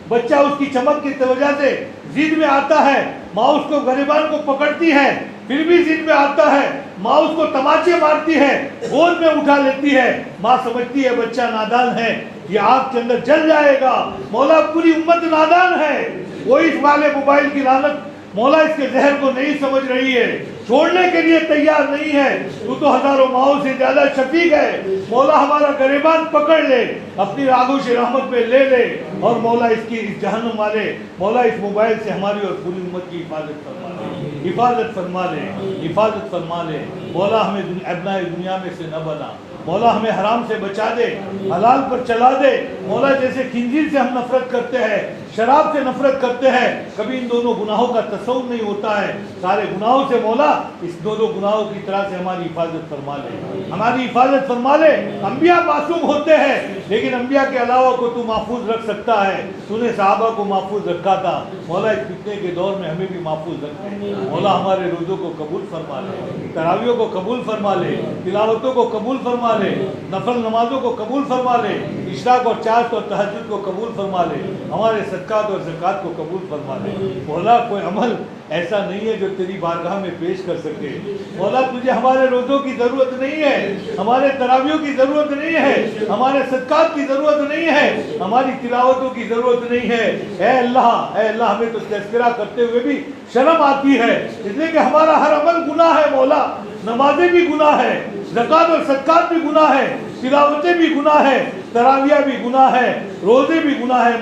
بچہ اس کی چمک کی وجہ سے ضد میں آتا ہے, ماں اس کو گریبان کو پکڑتی ہے, پھر بھی ضد میں آتا ہے, ماں اس کو تماچے مارتی ہے, گود میں اٹھا لیتی ہے. ماں سمجھتی ہے بچہ نادان ہے, یہ آگ کے اندر جل جائے گا. مولا پوری امت نادان ہے, وہ اس والے موبائل کی لعنت مولا اس کے زہر کو نہیں سمجھ رہی ہے, چھوڑنے کے لیے تیار نہیں ہے. تو ہزاروں ماؤں سے زیادہ شفیق ہے. مولا ہمارا گریبان پکڑ لے, اپنی آغوش رحمت میں لے لے, اور مولا اس کی اس جہنم والے مولا اس موبائل سے ہماری اور پوری امت کی حفاظت فرما لے, حفاظت فرما لے, حفاظت فرما لے. مولا ہمیں ابنائے دنیا میں سے نہ بنا. مولا ہمیں حرام سے بچا دے, حلال پر چلا دے. مولا جیسے خنزیر سے ہم نفرت کرتے ہیں, شراب سے نفرت کرتے ہیں, کبھی ان دونوں گناہوں کا تصور نہیں ہوتا ہے. سارے گناہوں سے مولا اس دونوں گناہوں کی طرح سے ہماری حفاظت فرما لے, ہماری حفاظت فرما لے. انبیاء معصوم ہوتے ہیں لیکن انبیاء کے علاوہ کو تو محفوظ رکھ سکتا ہے. تو نے صحابہ کو محفوظ رکھا تھا. مولا اس فتنے کے دور میں ہمیں بھی محفوظ رکھے. مولا ہمارے روزوں کو قبول فرما لے, تراویحوں کو قبول فرما لے, تلاوتوں کو قبول فرما لے, نفل نمازوں کو قبول فرما لے, اشراق اور چاشت اور تہجد کو قبول فرما لے, ہمارے صدقات اور زکوٰۃ کو قبول فرما لے. مولا کوئی عمل ایسا نہیں ہے جو تیری بارگاہ میں پیش کر سکے. مولا تجھے ہمارے روزوں کی ضرورت نہیں ہے, ہمارے تراویحوں کی ضرورت نہیں ہے, ہمارے صدقات کی ضرورت نہیں ہے, ہماری تلاوتوں کی ضرورت نہیں ہے. اے اللہ, اے اللہ ہمیں تو تذکرہ کرتے ہوئے بھی شرم آتی ہے, اس لیے کہ ہمارا ہر عمل گناہ ہے. مولا نمازیں بھی گناہ ہے, زکوٰۃ اور صدقات بھی گناہ ہے, تلاوتیں بھی گناہ ہے, تراویح بھی گناہ ہے, روزے بھی گناہ ہے.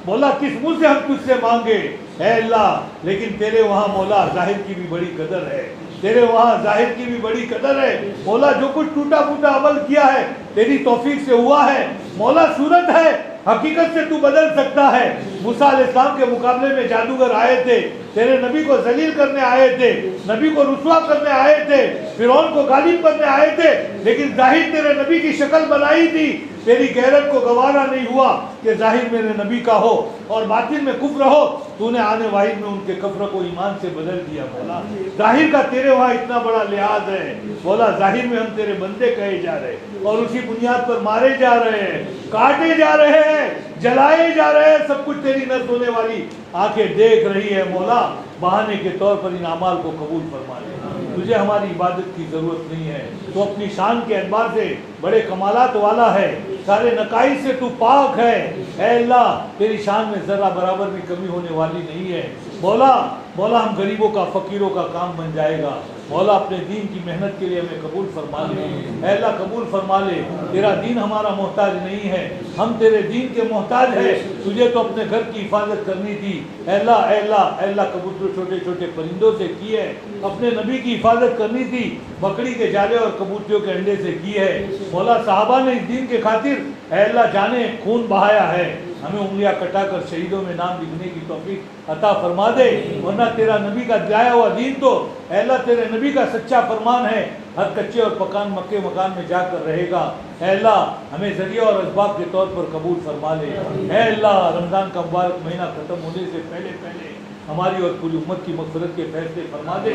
مولا کس منہ سے ہم تجھ سے مانگے اے اللہ. لیکن تیرے وہاں مولا ظاہر کی بھی بڑی قدر ہے, تیرے وہاں ظاہر کی بھی بڑی قدر ہے. مولا جو کچھ ٹوٹا پھوٹا عمل کیا ہے تیری توفیق سے ہوا ہے. مولا صورت ہے, حقیقت سے تو بدل سکتا ہے. موسیٰ علیہ السلام کے مقابلے میں جادوگر آئے تھے, تیرے نبی کو ذلیل کرنے آئے تھے, نبی کو رسوا کرنے آئے تھے, فرعون کو غالب کرنے آئے تھے, لیکن ظاہر تیرے نبی کی شکل بنائی تھی. تیری غیرت کو گوارا نہیں ہوا کہ ظاہر میرے نبی کا ہو اور باطن میں کفر ہو. تو نے آنے واحد میں ان کے کفر کو ایمان سے بدل دیا. مولا ظاہر کا تیرے وہاں اتنا بڑا لحاظ ہے. مولا ظاہر میں ہم تیرے بندے کہے جا رہے اور اسی بنیاد پر مارے جا رہے ہیں, کاٹے جا رہے ہیں, جلائے جا رہے ہیں. سب کچھ تیری نہ سونے والی آنکھیں دیکھ رہی ہے. مولا بہانے کے طور پر ان اعمال کو قبول فرما لے. تجھے ہماری عبادت کی ضرورت نہیں ہے, تو اپنی شان کے اعتبار سے بڑے کمالات والا ہے, سارے نقائص سے تو پاک ہے. اے اللہ تیری شان میں ذرہ برابر بھی کمی ہونے والی نہیں ہے. مولا ہم غریبوں کا, فقیروں کا کام بن جائے گا. مولا اپنے دین کی محنت کے لیے ہمیں قبول فرما لے. اے اللہ قبول فرما لے. تیرا دین ہمارا محتاج نہیں ہے, ہم تیرے دین کے محتاج ہیں. تجھے تو اپنے گھر کی حفاظت کرنی تھی. اے اللہ, اے اللہ, اے اللہ کبوتر چھوٹے چھوٹے پرندوں سے کی ہے, اپنے نبی کی حفاظت کرنی تھی, بکری کے جالے اور کبوتریوں کے انڈے سے کی ہے. مولا صحابہ نے اس دین کے خاطر اے اللہ جانے خون بہایا ہے. ہمیں انگلیاں کٹا کر شہیدوں میں نام لکھنے کی توفیق عطا فرما دے. ورنہ تیرا نبی کا دلایا ہوا دین تو اے اللہ تیرے نبی کا سچا فرمان ہے, ہر کچے اور پکان مکے مکان میں جا کر رہے گا. اے اللہ ہمیں ذریعہ اور اسباب کے طور پر قبول فرما لے. اے اللہ رمضان کا مبارک مہینہ ختم ہونے سے پہلے پہلے ہماری اور پوری امت کی مغفرت کے فیصلے فرما دے,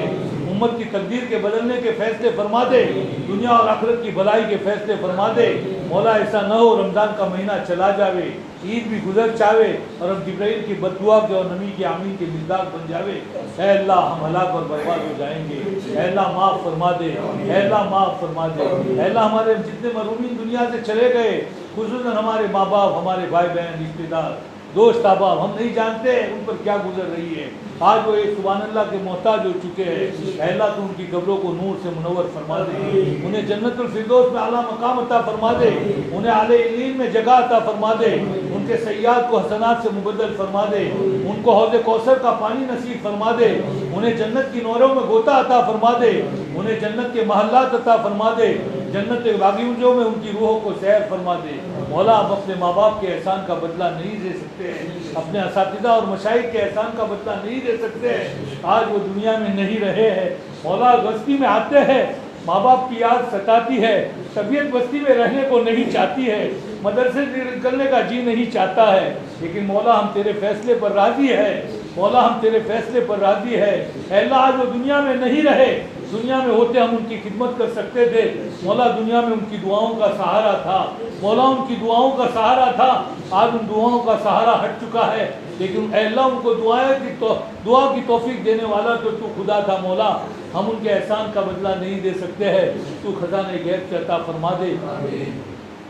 امت کی تقدیر کے بدلنے کے فیصلے فرما دے, دنیا اور آخرت کی بھلائی کے فیصلے فرما دے. مولا ایسا نہ ہو رمضان کا مہینہ چلا جاوے, عید بھی گزر جاوے اور ہم جبرائیل کی بددعا کے اور نبی کی آمین کے مزداق بن جاوے. اے اللہ ہم ہلاک اور برباد ہو جائیں گے. اے اللہ معاف فرما دے, اے اللہ معاف فرما دے. اے اللہ ہمارے جتنے مرحومین دنیا سے چلے گئے, خصوصاً ہمارے ماں باپ, ہمارے بھائی بہن, رشتے دار, دوست احباب, ہم نہیں جانتے ان پر کیا گزر رہی ہے. آج وہ ایک سبحان اللہ کے محتاج ہو چکے ہیں. اے اللہ تو ان کی قبروں کو نور سے منور فرما دے, انہیں جنت الفردوس میں اعلیٰ مقام عطا فرما دے, انہیں اعلی علین میں جگہ عطا فرما دے, ان کے سیئات کو حسنات سے مبدل فرما دے, ان کو حوض کوثر کا پانی نصیب فرما دے, انہیں جنت کی نوروں میں غوطہ عطا فرما دے, انہیں جنت کے محلات عطا فرما دے, جنت کے باغیچوں میں ان کی روحوں کو سیر فرما دے. مولا ہم اپنے ماں باپ کے احسان کا بدلہ نہیں دے سکتے ہیں، اپنے اساتذہ اور مشائخ کے احسان کا بدلہ نہیں دے سکتے ہیں، آج وہ دنیا میں نہیں رہے ہیں۔ مولا بستی میں آتے ہیں، ماں باپ کی یاد ستاتی ہے، طبیعت بستی میں رہنے کو نہیں چاہتی ہے، مدرسے سے نکلنے کا جی نہیں چاہتا ہے، لیکن مولا ہم تیرے فیصلے پر راضی ہے، مولا ہم تیرے فیصلے پر راضی ہے۔ اے اللہ آج وہ دنیا میں نہیں رہے، دنیا میں ہوتے ہم ان کی خدمت کر سکتے تھے، مولا دنیا میں ان کی دعاؤں کا سہارا تھا، مولا ان کی دعاؤں کا سہارا تھا، آج ان دعاؤں کا سہارا ہٹ چکا ہے، لیکن اے اللہ ان کو دعا کی توفیق دینے والا تو تو خدا تھا مولا، ہم ان کے احسان کا بدلہ نہیں دے سکتے ہیں، تو خزانہ غیب سے عطا فرما دے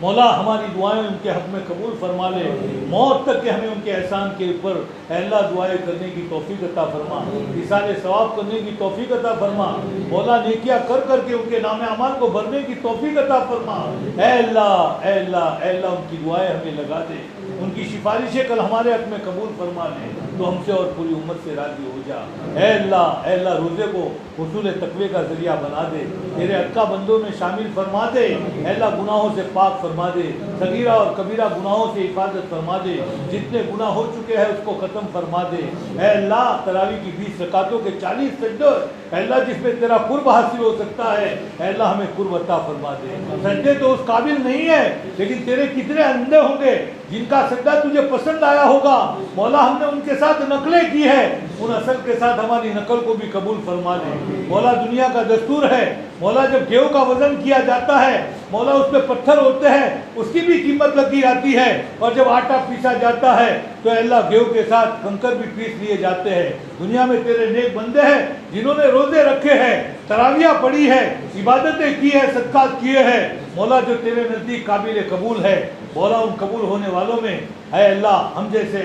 مولا، ہماری دعائیں ان کے حق میں قبول فرما لے، موت تک کہ ہمیں ان کے احسان کے اوپر اے اللہ دعائیں کرنے کی توفیق عطا فرما، ایصال ثواب کرنے کی توفیق عطا فرما مولا، نیکیاں کر کر کے ان کے نام اعمال کو بھرنے کی توفیق عطا فرما۔ اے اللہ اے اللہ اے اللہ ان کی دعائیں ہمیں لگا دے، ان کی سفارشیں کل ہمارے حق میں قبول فرما لے، تو ہم سے اور پوری امت سے راضی ہو جا۔ اے اللہ روزے کو حصول تقوی کا ذریعہ بنا دے، تیرے حقہ بندوں میں شامل فرما دے، اے اللہ گناہوں سے پاک فرما دے، صغیرہ اور کبیرہ گناہوں سے حفاظت فرما دے، جتنے گناہ ہو چکے ہیں اس کو ختم فرما دے۔ اے اللہ تراویح کی 20 رکعتوں کے 40 سجدے اے اللہ جس میں تیرا قرب حاصل ہو سکتا ہے، اے اللہ ہمیں قرب عطا فرما دے۔ سجدے تو اس قابل نہیں ہے، لیکن تیرے کتنے اندے ہوں گے جن کا سجدہ تجھے پسند آیا ہوگا، مولا ہم نے ان کے ساتھ نقلیں کی ہے، ان اصل کے ساتھ ہماری نقل کو بھی قبول فرما دے۔ مولا دنیا کا دستور ہے، مولا جب گیہوں کا وزن کیا جاتا ہے، مولا اس پہ پتھر ہوتے ہیں، اس کی بھی قیمت لگی آتی ہے، اور جب آٹا پیسا جاتا ہے تو اے اللہ گیہوں کے ساتھ کنکر بھی پیس لیے جاتے ہیں۔ دنیا میں تیرے نیک بندے ہیں جنہوں نے روزے رکھے ہیں، تراویح پڑھی ہے، عبادتیں کی ہے، صدقات کیے ہیں، مولا جو تیرے نزدیک قابل قبول ہے، مولا ان قبول ہونے والوں میں اے اللہ ہم جیسے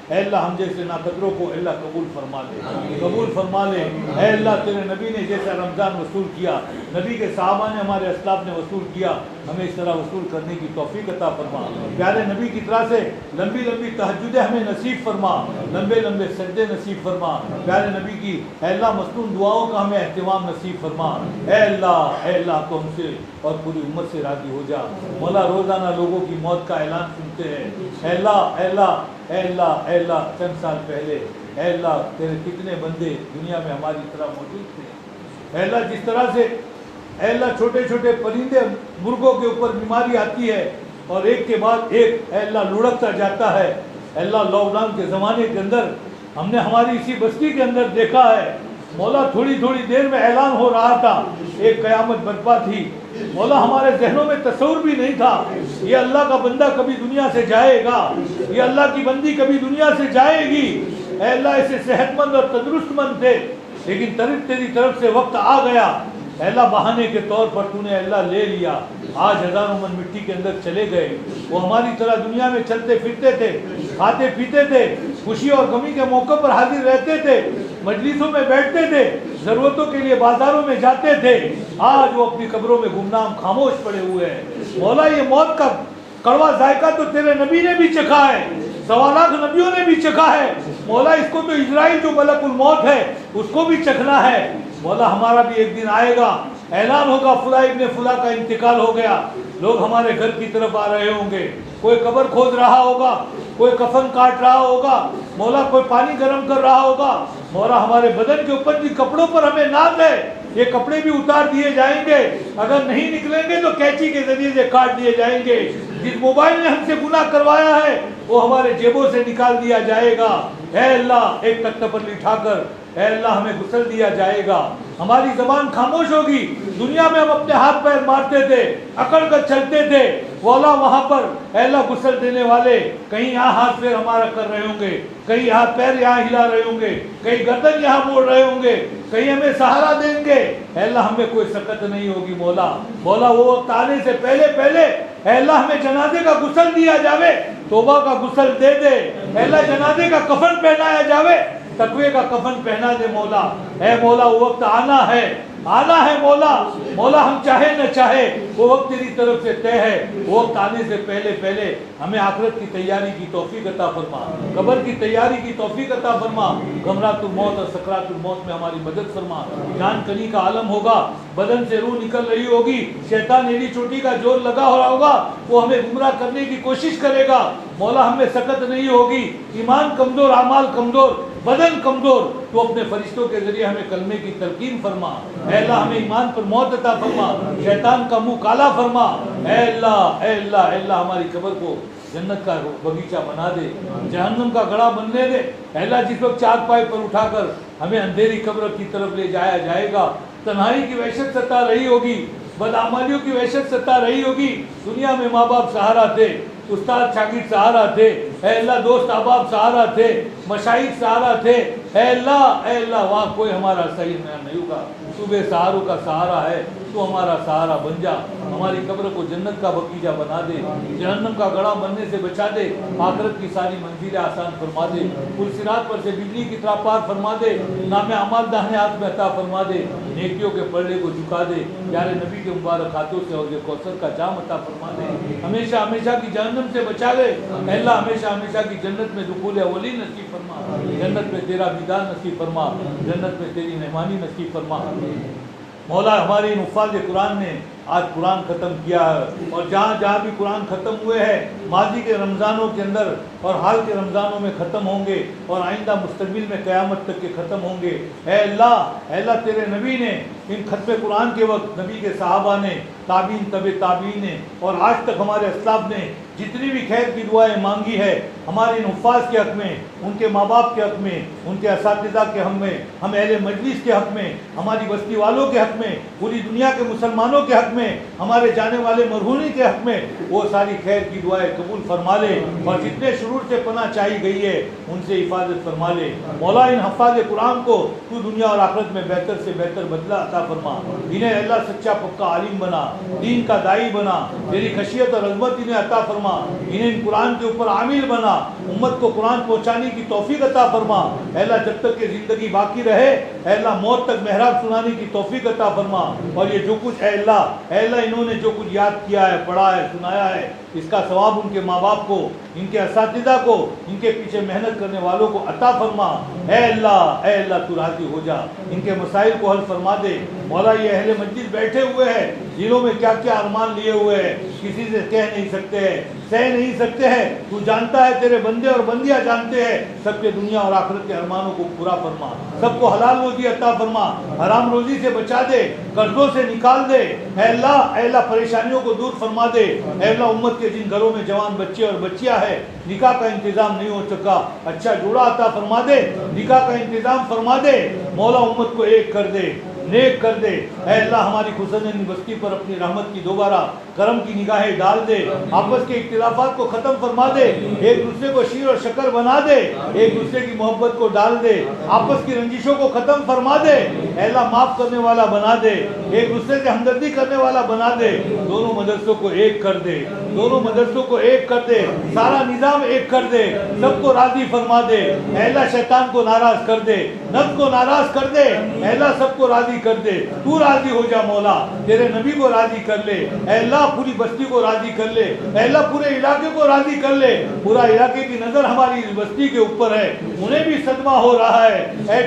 اے اللہ ہم جیسے ناقدروں کو اے اللہ قبول فرما لے، قبول فرما لے۔ اے اللہ تیرے نبی نے جیسا رمضان وصول کیا، نبی کے صحابہ نے ہمارے اسلاف نے وصول کیا، ہمیں اس طرح وصول کرنے کی توفیق عطا فرما۔ پیارے نبی کی طرح سے لمبی لمبی تہجدیں ہمیں نصیب فرما، لمبے لمبے سجدے نصیب فرما، پیارے نبی کی اے اللہ مصنون دعاؤں کا ہمیں اہتمام نصیب فرما۔ اے اللہ تو ہم سے اور پوری امت سے راضی ہو جا مولا، روزانہ لوگوں کی موت کا اعلان سنتے ہیں، اے اللہ چند سال پہلے اے اللہ تیرے کتنے بندے دنیا میں ہماری طرح موجود تھے، اے اللہ جس طرح سے اے اللہ چھوٹے چھوٹے پرندے مرغوں کے اوپر بیماری آتی ہے اور ایک کے بعد ایک اے اللہ لڑکتا جاتا ہے، اے اللہ لاک ڈاؤن کے زمانے کے اندر ہم نے ہماری اسی بستی کے اندر دیکھا ہے مولا، تھوڑی دیر میں اعلان ہو رہا تھا، ایک قیامت برپا تھی مولا، ہمارے ذہنوں میں تصور بھی نہیں تھا یہ اللہ کا بندہ کبھی دنیا سے جائے گا، یہ اللہ کی بندی کبھی دنیا سے جائے گی، اے اللہ ایسے صحت مند اور تندرست مند تھے، لیکن تیری طرف سے وقت آ گیا، اے اللہ بہانے کے طور پر تو نے اے اللہ لے لیا، آج ہزاروں من مٹی کے اندر چلے گئے، وہ ہماری طرح دنیا میں چلتے پھرتے تھے، کھاتے پیتے تھے، خوشی اور غمی کے موقع پر حاضر رہتے تھے، مجلسوں میں بیٹھتے تھے، ضرورتوں کے لیے بازاروں میں جاتے تھے، آج وہ اپنی قبروں میں گمنام خاموش پڑے ہوئے ہیں۔ مولا یہ موت کا کڑوا ذائقہ تو تیرے نبی نے بھی چکھا ہے، 1.25 لاکھ نبیوں نے بھی چکھا ہے، مولا اس کو تو اسرائیل جو ملک الموت ہے اس کو بھی چکھنا ہے، مولا ہمارا بھی ایک دن آئے گا، اعلان ہوگا فلاں ابن فلاں کا انتقال ہو گیا، لوگ ہمارے گھر کی طرف آ رہے ہوں گے، کوئی قبر کھود رہا ہوگا، کوئی کفن کاٹ رہا ہوگا، مولا کوئی پانی گرم کر رہا ہوگا، مولا ہمارے بدن کے اوپر جن کپڑوں پر ہمیں ناز ہے یہ کپڑے بھی اتار دیے جائیں گے، اگر نہیں نکلیں گے تو کینچی کے ذریعے سے کاٹ دیے جائیں گے، جس موبائل نے ہم سے گناہ کروایا ہے وہ ہمارے جیبوں سے نکال دیا جائے گا، اے اللہ ایک تخت پر لٹھا کر اے اللہ ہمیں غسل دیا جائے گا، ہماری زبان خاموش ہوگی، دنیا میں ہم اپنے ہاتھ پیر مارتے تھے، اکڑ کر چلتے تھے، مولا وہاں پر اے اللہ غسل دینے والے کہیں یہاں ہاتھ پیر ہمارا کر رہے ہوں گے، کہیں ہاتھ پیر یہاں ہلا رہے ہوں گے، کہیں گردن یہاں موڑ رہے ہوں گے، کہیں ہمیں سہارا دیں گے، اے اللہ ہمیں کوئی سکت نہیں ہوگی مولا وہ وقت آنے سے پہلے اے اللہ ہمیں جنازے کا غسل دیا جاوے، توبہ کا غسل دے دے، اے اللہ جنازے کا کفن پہنایا جاوے، تقوی کا کفن پہنا دے مولا، اے مولا وہ وقت آنا ہے، آنا ہے مولا، مولا ہم چاہے نہ چاہے وہ وقت تیری طرف سے طے ہے، وہ وقت آنے سے پہلے پہلے ہمیں آخرت کی تیاری کی توفیق عطا فرما، قبر کی تیاری کی توفیق عطا فرما، غمرات الموت اور سکرات الموت میں ہماری مدد فرما۔ جان کنی کا عالم ہوگا، بدن سے روح نکل رہی ہوگی، شیطان ایڑی چوٹی کا جوڑ لگا ہو رہا ہوگا، وہ ہمیں گمراہ کرنے کی کوشش کرے گا، مولا ہمیں سکت نہیں ہوگی، ایمان کمزور، اعمال کمزور، بدن کمزور، تو اپنے فرشتوں کے ذریعے ہمیں کلمے کی تلقین فرما، اے اللہ ہمیں ایمان پر موت عطا فرما، شیطان کا منہ کالا فرما، اے اللہ اے اللہ اے اللہ ہماری قبر کو جنت کا باغیچہ بنا دے، جہنم کا گڑھا بننے دے، اے اللہ جس وقت چار پائے پر اٹھا کر ہمیں اندھیری قبر کی طرف لے جایا جائے گا، تنہائی کی وحشت ستا رہی ہوگی، بدعمالیوں کی وحشت ستا رہی ہوگی، دنیا میں ماں باپ سہارا تھے، استاد شاگرد سہارا تھے، اے اللہ دوست احباب سہارا تھے، مشائخ سہارا تھے، اے اللہ وہاں کوئی ہمارا صحیح نہیں ہوگا، صبح سہاروں کا سہارا ہے، تو ہمارا سہارا بن جا، ہماری قبر کو جنت کا باغیچہ بنا دے، جہنم کا گڑھا بننے سے بچا دے، آخرت کی ساری منزلیں آسان فرما دے، پل صراط پر سے بجلی کی طرح پار فرما دے، نام اعمال داہنے ہاتھ میں عطا فرما دے، نیکیوں کے پلڑے کو جھکا دے، پیارے نبی کے مبارک ہاتھوں سے حوض کوثر کا جام عطا فرما دے، ہمیشہ ہمیشہ کی جہنم سے بچا لے، اے اللہ ہمیشہ ہمیشہ کی جنت میں دخول اولین نصیب فرما، جنت میں تیرا دیدار نصیب فرما، جنت میں تیری مہمانی نصیب فرما۔ مولا ہماری ان حفاظ قرآن نے آج قرآن ختم کیا ہے، اور جہاں جہاں بھی قرآن ختم ہوئے ہیں، ماضی کے رمضانوں کے اندر اور حال کے رمضانوں میں ختم ہوں گے، اور آئندہ مستقبل میں قیامت تک کے ختم ہوں گے، اے اللہ تیرے نبی نے ان ختم قرآن کے وقت نبی کے صحابہ نے، تابعین تبع تابعین نے، اور آج تک ہمارے اسلاف نے جتنی بھی خیر کی دعائیں مانگی ہے ہمارے ان حفاظ کے حق میں، ان کے ماں باپ کے حق میں، ان کے اساتذہ کے حق میں، ہم اہل مجلس کے حق میں، ہماری بستی والوں کے حق میں، پوری دنیا کے مسلمانوں کے حق میں، ہمارے جانے والے مرحومین کے حق میں، وہ ساری خیر کی دعائیں قبول فرما لے، اور جتنے شرور سے پناہ چاہی گئی ہے ان سے حفاظت فرما لے۔ مولا ان حفاظ قرآن کو تو دنیا اور آخرت میں بہتر سے بہتر بدلہ عطا فرما، انہیں اللہ سچا پکا عالم بنا، دین کا دائی بنا، تیری خشیت اور عظمت انہیں عطا فرما، انہیں ان قرآن کے اوپر عامل بنا، امت کو قرآن پہنچانے کی توفیق عطا فرما، اے اللہ جب تک کہ زندگی باقی رہے اے اللہ موت تک محراب سنانے کی توفیق عطا فرما، اور یہ جو کچھ اے اللہ انہوں نے جو کچھ یاد کیا ہے، پڑھا ہے، سنایا ہے، اس کا ثواب ان کے ماں باپ کو، ان کے اساتذہ کو، ان کے پیچھے محنت کرنے والوں کو عطا فرما، اے اللہ تو راضی ہو جا، ان کے مسائل کو حل فرما دے۔ مولا یہ اہل مجلس بیٹھے ہوئے ہیں، دلوں میں کیا کیا ارمان لیے ہوئے ہیں، کسی سے کہہ نہیں سکتے ہیں، سہ نہیں سکتے ہیں، تو جانتا ہے، تیرے بندے اور بندیاں جانتے ہیں، سب کے دنیا اور آخرت کے ارمانوں کو پورا فرما، سب کو حلال روزی عطا فرما، حرام روزی سے بچا دے، قرضوں سے نکال دے، اے اللہ پریشانیوں کو دور فرما دے، اے اللہ امت کے جن گھروں میں جوان بچے اور بچیاں ہیں، نکاح کا انتظام نہیں ہو سکا، اچھا جوڑا عطا فرما دے، نکاح کا انتظام فرما دے، مولا امت کو ایک کر دے، نیک کر دے، اے اللہ ہماری خزن بستی پر اپنی رحمت کی دوبارہ کرم کی نگاہیں ڈال دے، آپس کے اختلافات کو ختم فرما دے، ایک دوسرے کو شیر اور شکر بنا دے، ایک دوسرے کی محبت کو ڈال دے، آپس کی رنجشوں کو ختم فرما دے، اے اللہ معاف کرنے والا بنا دے، ایک دوسرے سے ہمدردی کرنے والا بنا دے، دونوں مدرسوں کو ایک کر دے، دونوں مدرسوں کو ایک کر دے، سارا نظام ایک کر دے، سب کو راضی فرما دے، اے اللہ شیطان کو ناراض کر دے، نفس کو ناراض کر دے، اے اللہ سب کو راضی کر دے، تو راضی ہو جا مولا، تیرے نبی کو راضی کر لے، اے اللہ پوری بستی کو راضی کر لے، اے اللہ پورے علاقے کو راضی کر لے، پورا علاقے کی نظر ہماری اس بستی کے اوپر ہے، انہیں بھی صدمہ ہو رہا ہے، اے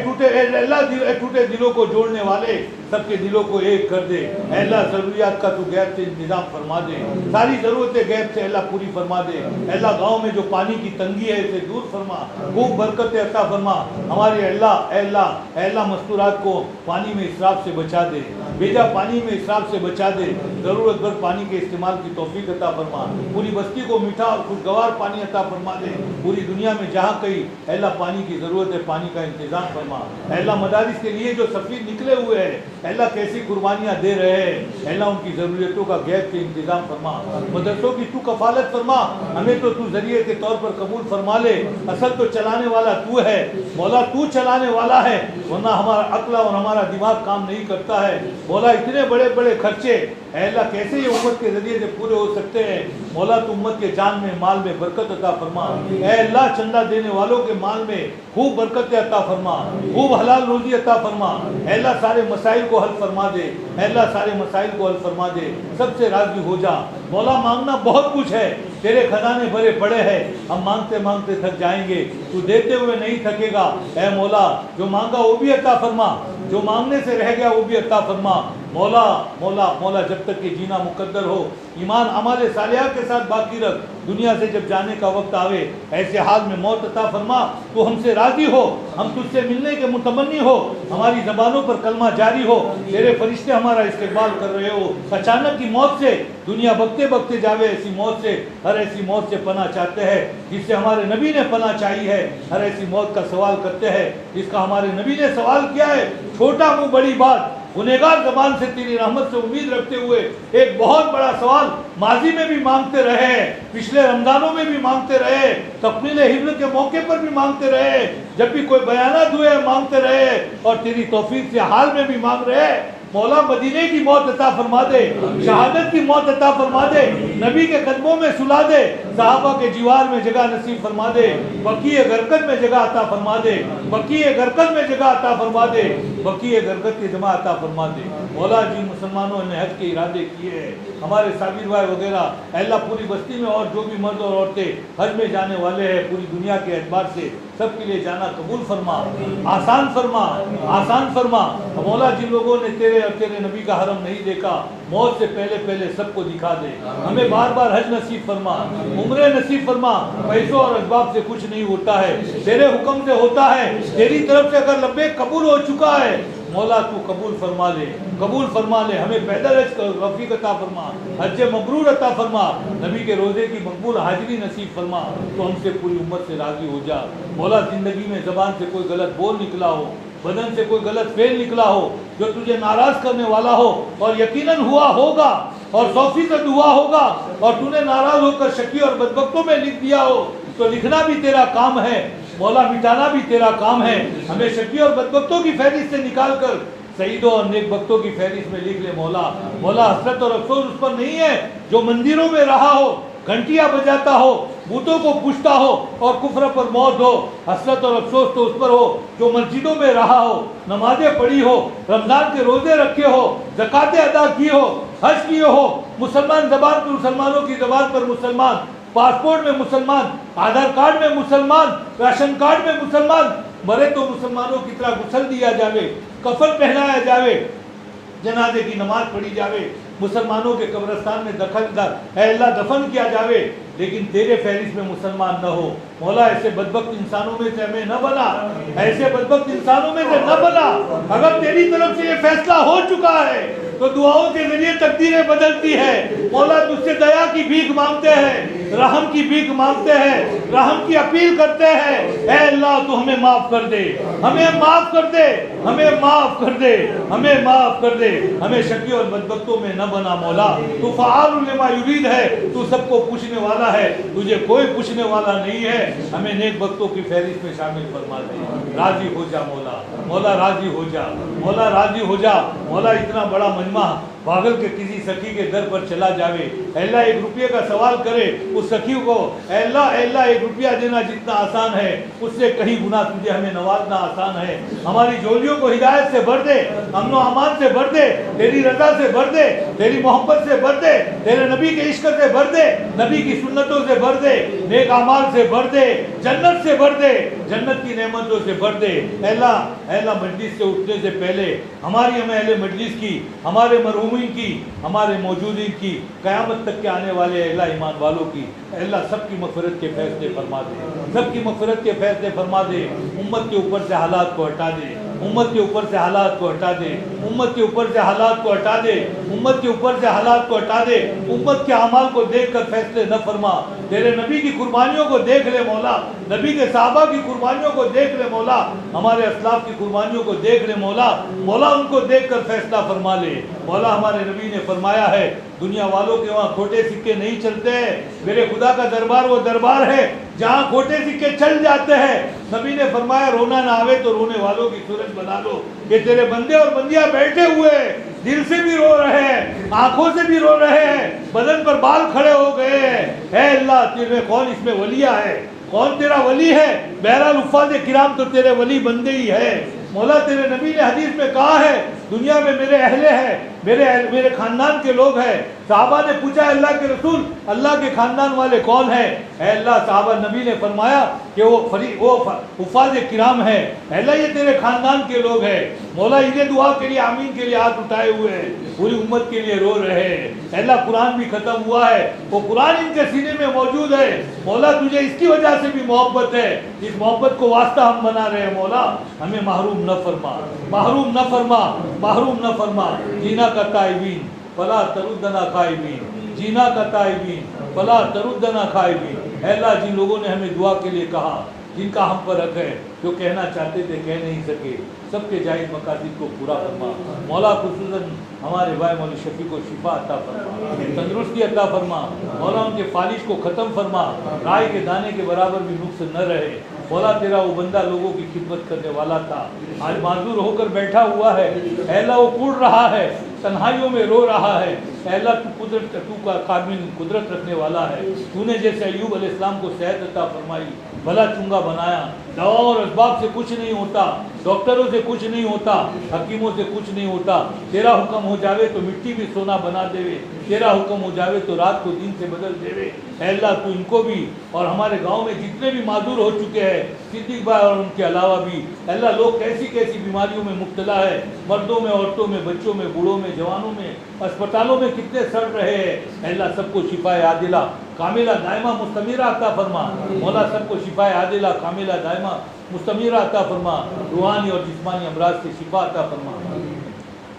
اللہ ٹوٹے دلوں کو جوڑنے والے سب کے دلوں کو ایک کر دے، اے اللہ ضروریات کا تو غیب سے انتظام فرما دے، ساری ضرورتیں غیب سے اللہ پوری فرما دے، اے اللہ گاؤں میں جو پانی کی تنگی ہے اسے دور فرما، خوب برکتیں عطا فرما، ہمارے اے اللہ مستورات کو پانی میں اسراف سے بچا دے، بیجا پانی میں اسراف سے بچا دے، ضرورت بھر پانی کے استعمال کی توفیق عطا فرما، پوری بستی کو میٹھا اور خوشگوار پانی عطا فرما دے، پوری دنیا میں جہاں کہیں اے اللہ پانی کی ضرورت ہے پانی کا انتظام فرما، اے اللہ مدارس کے لیے جو سفیر نکلے ہوئے ہیں اے اللہ کیسی قربانیاں دے رہے ہیں، اے اللہ ان کی ضرورتوں کا غیب سے انتظام فرما، مدرسوں کی تو کفالت فرما، ہمیں تو ذریعے کے طور پر قبول فرما لے، اصل تو چلانے والا تو ہے مولا، تو چلانے والا ہے، ورنہ ہمارا عقل اور ہمارا دماغ کام نہیں کرتا ہے مولا، اتنے بڑے بڑے خرچے اے اللہ کیسے یہ امت کے ذریعے سے پورے ہو سکتے ہیں مولا، تو امت کے جان میں مال میں برکت عطا فرما، اے اللہ چندہ دینے والوں کے مال میں خوب برکت عطا فرما، خوب حلال روزی عطا فرما، اے اللہ سارے مسائل کو حل فرما دے، اے اللہ سارے مسائل کو حل فرما دے، سب سے راضی ہو جا مولا۔ مانگنا بہت کچھ ہے، تیرے خزانے بھرے پڑے ہیں، ہم مانگتے مانگتے تھک جائیں گے، تو دیتے ہوئے نہیں تھکے گا۔ اے مولا جو مانگا وہ بھی عطا فرما، جو مانگنے سے رہ گیا وہ بھی عطا فرما۔ مولا مولا مولا جب تک کہ جینا مقدر ہو ایمان اعمال صالحہ کے ساتھ باقی رکھ، دنیا سے جب جانے کا وقت آوے ایسے حال میں موت عطا فرما تو ہم سے راضی ہو، ہم تجھ سے ملنے کے متمنی ہو، ہماری زبانوں پر کلمہ جاری ہو، تیرے فرشتے ہمارا استقبال کر رہے ہو۔ اچانک کی موت سے دنیا بکتے بکتے جاوے، ایسی موت سے، ہر ایسی موت سے پناہ چاہتے ہیں جس سے ہمارے نبی نے پناہ چاہی ہے، ہر ایسی موت کا سوال کرتے ہیں جس کا ہمارے نبی نے سوال کیا ہے۔ چھوٹا منہ بڑی بات، گنہگار زبان سے تیری رحمت سے امید رکھتے ہوئے ایک بہت بڑا سوال ماضی میں بھی مانگتے رہے، پچھلے رمضانوں میں بھی مانگتے رہے، تکمیل حفظ کے موقع پر بھی مانگتے رہے، جب بھی کوئی بیانات ہوئے مانگتے رہے، اور تیری توفیق سے حال میں بھی مانگ رہے۔ مولا مدینے کی موت عطا فرما دے، شہادت کی موت عطا فرما دے، نبی کے قدموں میں سلا دے، صحابہ کے جوار میں جگہ نصیب فرما دے، بقیع غرقد میں جگہ عطا فرما دے، بقیع غرقد میں جگہ عطا فرما دے، بقیع غرقد کی جمع عطا فرما دے۔ مولا جن مسلمانوں نے حج کے ارادے کیے ہیں، ہمارے صابر بھائی وغیرہ، اے اللہ پوری بستی میں اور جو بھی مرد اور عورتیں حج میں جانے والے ہیں، پوری دنیا کے اعتبار سے سب کے لیے جانا قبول فرما، آسان فرما، آسان فرما۔ مولا جن لوگوں نے تیرے اور تیرے نبی کا حرم نہیں دیکھا، موت سے پہلے پہلے سب کو دکھا دے، ہمیں بار بار حج نصیب فرما، عمرے نصیب فرما۔ پیسوں اور اسباب سے کچھ نہیں ہوتا ہے، تیرے حکم سے ہوتا ہے، تیری طرف سے اگر لبیک قبول ہو چکا ہے مولا تو قبول فرما لے، قبول فرما لے، ہمیں پیدل حج رفیق عطا فرما، حج مبرور عطا فرما، نبی کے روزے کی مقبول حاضری نصیب فرما، تو ہم سے پوری امت سے راضی ہو جا۔ مولا زندگی میں زبان سے کوئی غلط بول نکلا ہو، بدن سے کوئی غلط فعل نکلا ہو جو تجھے ناراض کرنے والا ہو، اور یقیناً ہوا ہوگا اور 100% ہوا ہوگا، اور تو نے ناراض ہو کر شقی اور بدبختوں میں لکھ دیا ہو تو لکھنا بھی تیرا کام ہے مولا، مٹانا بھی تیرا کام ہے۔ ہمیں شقی اور بدبختوں کی فہرست سے نکال کر سعیدوں اور نیک بختوں کی فہرست میں لکھ لے مولا۔ مولا حسرت اور افسوس اس پر نہیں ہے جو مندروں میں رہا ہو، گھنٹیاں بجاتا ہو، بتوں کو پوچھتا ہو اور کفر پر موت ہو۔ حسرت اور افسوس تو اس پر ہو جو مسجدوں میں رہا ہو، نمازیں پڑھی ہو، رمضان کے روزے رکھے ہو، زکاتیں ادا کی ہو، حج کیے ہو، مسلمان زبان پر مسلمانوں کی زبان پر مسلمان، پاسپورٹ میں مسلمان، آدھار کارڈ میں مسلمان، راشن کارڈ میں مسلمان، مرے تو مسلمانوں کی طرح غسل دیا جاوے، کفن پہنایا جاوے، جنازے کی نماز پڑھی جاوے، مسلمانوں کے قبرستان میں اے اللہ دفن کیا جاوے، لیکن تیرے فہرست میں مسلمان نہ ہو۔ مولا ایسے بدبخت انسانوں میں سے ہمیں نہ بنا، ایسے بدبخت انسانوں میں سے نہ بنا۔ اگر تیری طرف سے یہ فیصلہ ہو چکا ہے تو دعاؤں کے ذریعے تقدیریں بدلتی ہے۔ مولا تجھ سے دیا کی بھیک مانگتے ہیں، رحم کی بھیک مانگتے ہیں، رحم کی اپیل کرتے ہیں۔ اے اللہ تو ہمیں معاف کر دے، ہمیں معاف کر دے، ہمیں معاف کر دے، ہمیں معاف کر دے، ہمیں شقی اور بدبختوں میں نہ بنا مولا۔ تو فعال لما یرید ہے، تو سب کو پوچھنے والا ہے، تجھے کوئی پوچھنے والا نہیں ہے۔ ہمیں نیک بختوں کی فہرست میں شامل فرما دے، راضی ہو جا مولا، مولا راضی ہو جا، مولا راضی ہو جا۔ مولا اتنا بڑا مجمع پاگل کے کسی سخی کے در پر چلا جاوے، اے اللہ 1 روپیے کا سوال کرے اس سخی کو، اے اللہ 1 روپیہ دینا جتنا آسان ہے اس سے کہیں گنا تجھے ہمیں نوازنا آسان ہے۔ ہماری جولیوں کو ہدایت سے بھر دے، امن و امان سے بھر دے، تیری رضا سے بھر دے، تیری محبت سے بھر دے، تیرے نبی کے عشق سے بھر دے، نبی کی سنتوں سے بھر دے، نیک اعمال سے بھر دے، جنت سے بھر دے، جنت کی نعمتوں سے بھر دے۔ اے اللہ مجلس سے اٹھنے سے پہلے ہماری ہمیں اہل مجلس کی، ہمارے مرحومین کی، ہمارے موجودین کی، قیامت تک کے آنے والے اے اللہ ایمان والوں کی، اے اللہ سب کی مغفرت کے فیصلے فرما دے، سب کی مغفرت کے فیصلے فرما دے۔ امت کے اوپر سے حالات کو ہٹا دے، امت کے اوپر سے حالات کو ہٹا دے، امت کے اوپر سے حالات کو ہٹا دے، امت کے اوپر سے حالات کو ہٹا دے۔ امت کے اعمال کو دیکھ کر فیصلے نہ فرما، تیرے نبی کی قربانیوں کو دیکھ لے مولا، نبی کے صحابہ کی قربانیوں کو دیکھ لے مولا، ہمارے اسلاف کی قربانیوں کو دیکھ لے مولا، مولا ان کو دیکھ کر فیصلہ فرما لے۔ مولا ہمارے نبی نے فرمایا ہے دنیا والوں کے وہاں کھوٹے سکے نہیں چلتے ہیں، میرے خدا کا دربار وہ دربار ہے جہاں کھوٹے سکے چل جاتے ہیں۔ نبی نے فرمایا رونا نہ آوے تو رونے والوں کی صورت بنا لو، کہ تیرے بندے اور بندیاں بیٹھے ہوئے دل سے بھی رو رہے ہیں، آنکھوں سے بھی رو رہے ہیں، بدن پر بال کھڑے ہو گئے ہیں۔ اے اللہ تیرے کون اس میں ولیہ ہے، کون تیرا ولی ہے؟ بہرحال حفاظ کرام تو تیرے ولی بندے ہی ہے۔ مولا تیرے نبی نے حدیث میں کہا ہے دنیا میں میرے اہل ہیں، میرے خاندان کے لوگ ہیں۔ صحابہ نے پوچھا اللہ کے رسول اللہ کے خاندان والے کون ہیں؟ اے اللہ، صحابہ نبی نے فرمایا کہ وہ حفاظ کرام ہیں۔ اے اللہ یہ تیرے خاندان کے لوگ ہیں۔ مولا انہیں دعا کے لیے آمین کے لیے ہاتھ اٹھائے ہوئے ہیں، پوری امت کے لیے رو رہے ہیں۔ اے اللہ قرآن بھی ختم ہوا ہے، وہ قرآن ان کے سینے میں موجود ہے۔ مولا تجھے اس کی وجہ سے بھی محبت ہے، اس محبت کو واسطہ ہم بنا رہے ہیں۔ مولا ہمیں محروم نہ فرما، محروم نہ فرما، محروم نہ فرما۔ جینا کا تائبین فلا تردنا خائبین، جینا کا تائبین فلا تردنا خائبین۔ اے اللہ جن لوگوں نے ہمیں دعا کے لیے کہا، جن کا ہم پر حق ہے، جو کہنا چاہتے تھے کہہ نہیں سکے، سب کے جائز مقاصد کو پورا فرما۔ مولا خصوصاً ہمارے بھائی مولوی شفیع کو شفا عطا فرما، تندرستی عطا فرما۔ مولا ان کے فالش کو ختم فرما، رائے کے دانے کے برابر بھی نقص نہ رہے۔ مولا تیرا وہ بندہ لوگوں کی خدمت کرنے والا تھا، آج معذور ہو کر بیٹھا ہوا ہے۔ اے اللہ وہ کوڑ رہا ہے، تنہائیوں میں رو رہا ہے۔ اے اللہ تو کا قابل قدرت رکھنے والا ہے۔ تو نے جیسے ایوب علیہ السلام کو صحت عطا فرمائی، بھلا چنگا بنایا، دواؤں اور اسباب سے کچھ نہیں ہوتا، ڈاکٹروں سے کچھ نہیں ہوتا، حکیموں سے کچھ نہیں ہوتا۔ تیرا حکم ہو جاوے تو مٹی بھی سونا بنا دے، تیرا حکم ہو جاوے تو رات کو دن سے بدل دے۔ اے اللہ تو ان کو بھی اور ہمارے گاؤں میں جتنے بھی معذور ہو چکے ہیں، صدیق بھائی اور ان کے علاوہ بھی، اے اللہ لوگ کیسی کیسی بیماریوں میں مبتلا ہے، مردوں میں، عورتوں میں، بچوں میں، بوڑھوں میں، جوانوں میں، اسپتالوں میں کتنے سڑ رہے ہیں۔ اے اللہ سب کو شفا عاجلہ کاملہ دائمہ مستمرہ عطا فرما۔ مولا سب کو شفا عاجلہ کاملہ دائمہ مستمرہ عطا فرما، روحانی اور جسمانی امراض سے شفا عطا فرما۔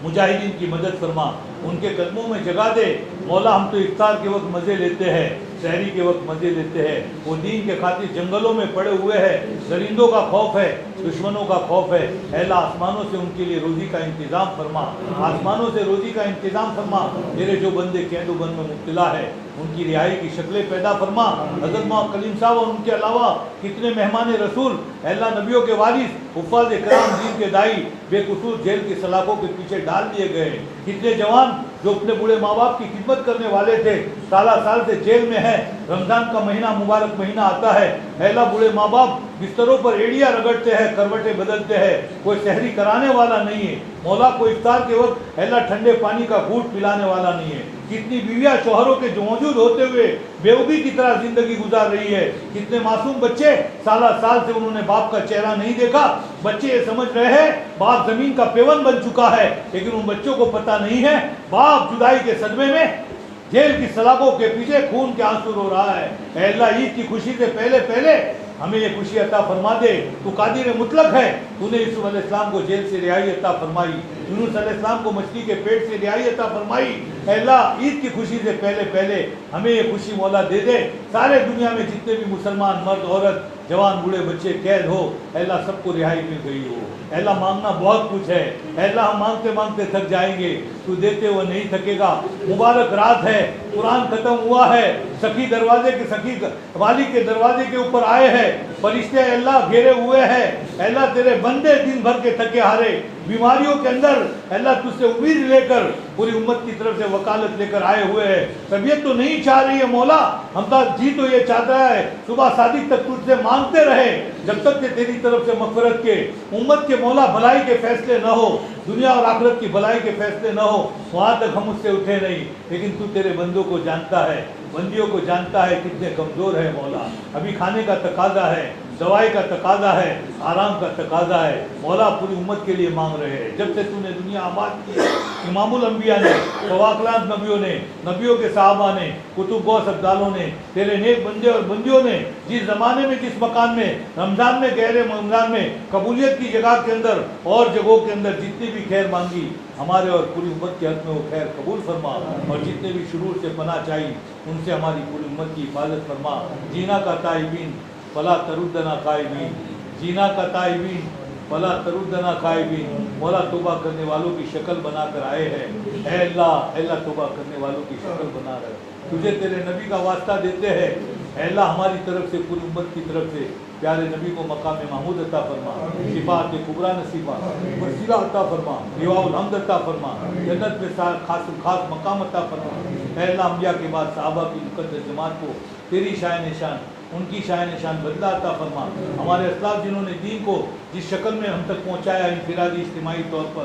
مجاہدین کی مدد فرما، ان کے قدموں میں جگہ دے۔ مولا ہم تو افطار کے وقت مزے لیتے ہیں، سحری کے وقت مزے لیتے ہیں، وہ دین کے خاطر جنگلوں میں پڑے ہوئے ہیں، درندوں کا خوف ہے، دشمنوں کا خوف ہے۔ اے اللہ آسمانوں سے ان کے لیے روزی کا انتظام فرما، آسمانوں سے روزی کا انتظام فرما۔ میرے جو بندے قید و بند میں مبتلا ہے ان کی رہائی کی شکلیں پیدا فرما۔ حضرت محمد کلیم صاحب اور ان کے علاوہ کتنے مہمان رسول، اے اللہ نبیوں کے وارث، حفاظ کرام، دین کے دائی بے قصور جیل کی سلاخوں کے پیچھے ڈال دیے گئے۔ کتنے جوان جو اپنے بوڑھے ماں باپ کی خدمت کرنے والے تھے، سالہ سال سے جیل میں ہیں۔ رمضان کا مہینہ مبارک مہینہ آتا ہے، اے اللہ بوڑھے ماں باپ بستروں پر ایڑیاں رگڑتے ہیں، کروٹیں بدلتے ہیں، کوئی سحری کرانے والا نہیں ہے۔ مولا کوئی افطار کے وقت اے اللہ ٹھنڈے پانی کا گھونٹ پلانے والا نہیں ہے۔ کتنی بیویاں شوہروں کے جو موجود ہوتے ہوئے بیوبی کی طرح زندگی گزار رہی ہے۔ کتنے معصوم بچے سالہ سال سے انہوں نے باپ کا چہرہ نہیں دیکھا۔ بچے یہ سمجھ رہے ہیں باپ زمین کا پیون بن چکا ہے، لیکن ان بچوں کو پتہ نہیں ہے باپ جدائی کے صدمے میں جیل کی سلاخوں کے پیچھے خون کے آنسو رو رہا ہے۔ اے اللہ عید کی خوشی سے پہلے ہمیں یہ خوشی عطا فرما دے۔ تو قادر مطلق ہے، تو نے یوسف علیہ السلام کو جیل سے رہائی عطا فرمائی، یونس علیہ السلام کو مچھلی کے پیٹ سے رہائی عطا فرمائی۔ اے اللہ عید کی خوشی سے پہلے ہمیں یہ خوشی مولا دے دے۔ سارے دنیا میں جتنے بھی مسلمان مرد عورت جوان بوڑھے بچے قید ہو، اے اللہ سب کو رہائی مل گئی ہو۔ اے اللہ مانگنا بہت کچھ ہے، اے اللہ ہم مانگتے مانگتے تھک جائیں گے، تو دیتے وہ نہیں تھکے گا۔ مبارک رات ہے، قرآن ختم ہوا ہے، سخی والی کے دروازے کے اوپر آئے ہیں، فرشتے اے اللہ گھیرے ہوئے ہیں۔ اے اللہ تیرے بندے دن بھر کے تھکے ہارے بیماریوں کے اندر اے اللہ تجھ سے امید لے کر پوری امت کی طرف سے وکالت لے کر آئے ہوئے ہیں۔ طبیعت تو نہیں چاہ رہی ہے مولا، ہم جی تو یہ چاہتا ہے صبح صادق تک تجھ سے مانگتے رہے جب تک کہ تیری طرف سے مغفرت کے امت کے مولا بھلائی کے فیصلے نہ ہو، دنیا اور آخرت کی بھلائی کے فیصلے نہ ہو، وہاں تک ہم اس سے اٹھے نہیں۔ لیکن تو تیرے بندوں کو جانتا ہے، بندیوں کو جانتا ہے کتنے کمزور ہے مولا۔ ابھی کھانے کا تقاضا ہے، دوائی کا تقاضا ہے، آرام کا تقاضا ہے۔ مولا پوری امت کے لیے مانگ رہے ہیں۔ جب سے تو نے دنیا آباد کی، امام الانبیاء نے، فواکلات نبیوں نے، نبیوں کے صحابہ نے، کتب و ابدالوں نے، تیرے نیک بندے اور بندیوں نے جس زمانے میں جس مکان میں رمضان میں گہرے رمضان میں قبولیت کی جگہ کے اندر اور جگہوں کے اندر جتنی بھی خیر مانگی، ہمارے اور پوری امت کے حق میں وہ خیر قبول فرما، اور جتنے بھی شرور سے پناہ چاہی ان سے ہماری پوری امت کی حفاظت فرما۔ جینا کا تائبین فلا تردنا خائبین، جینا کا تائبین فلا تردنا خائبین۔ مولا توبہ کرنے والوں کی شکل بنا کر آئے ہیں، اے اللہ توبہ کرنے والوں کی شکل بنا رہے، تجھے تیرے نبی کا واسطہ دیتے ہیں۔ اے اللہ ہماری طرف سے پوری امت کی طرف سے پیارے نبی کو مقام محمود عطا فرما، صفات کبریٰ نصیبہ وسیلہ عطا فرما، لواء الحمد عطا فرما، جنت میں خاص مقام عطا فرما۔ اے اللہ انبیاء کے بعد صحابہ کی مقدس جماعت کو تیری شان نشان، ان کی شان نشان بدلہ عطا فرما۔ ہمارے اسلاف جنہوں نے دین کو جس شکل میں ہم تک پہنچایا، انفرادی اجتماعی طور پر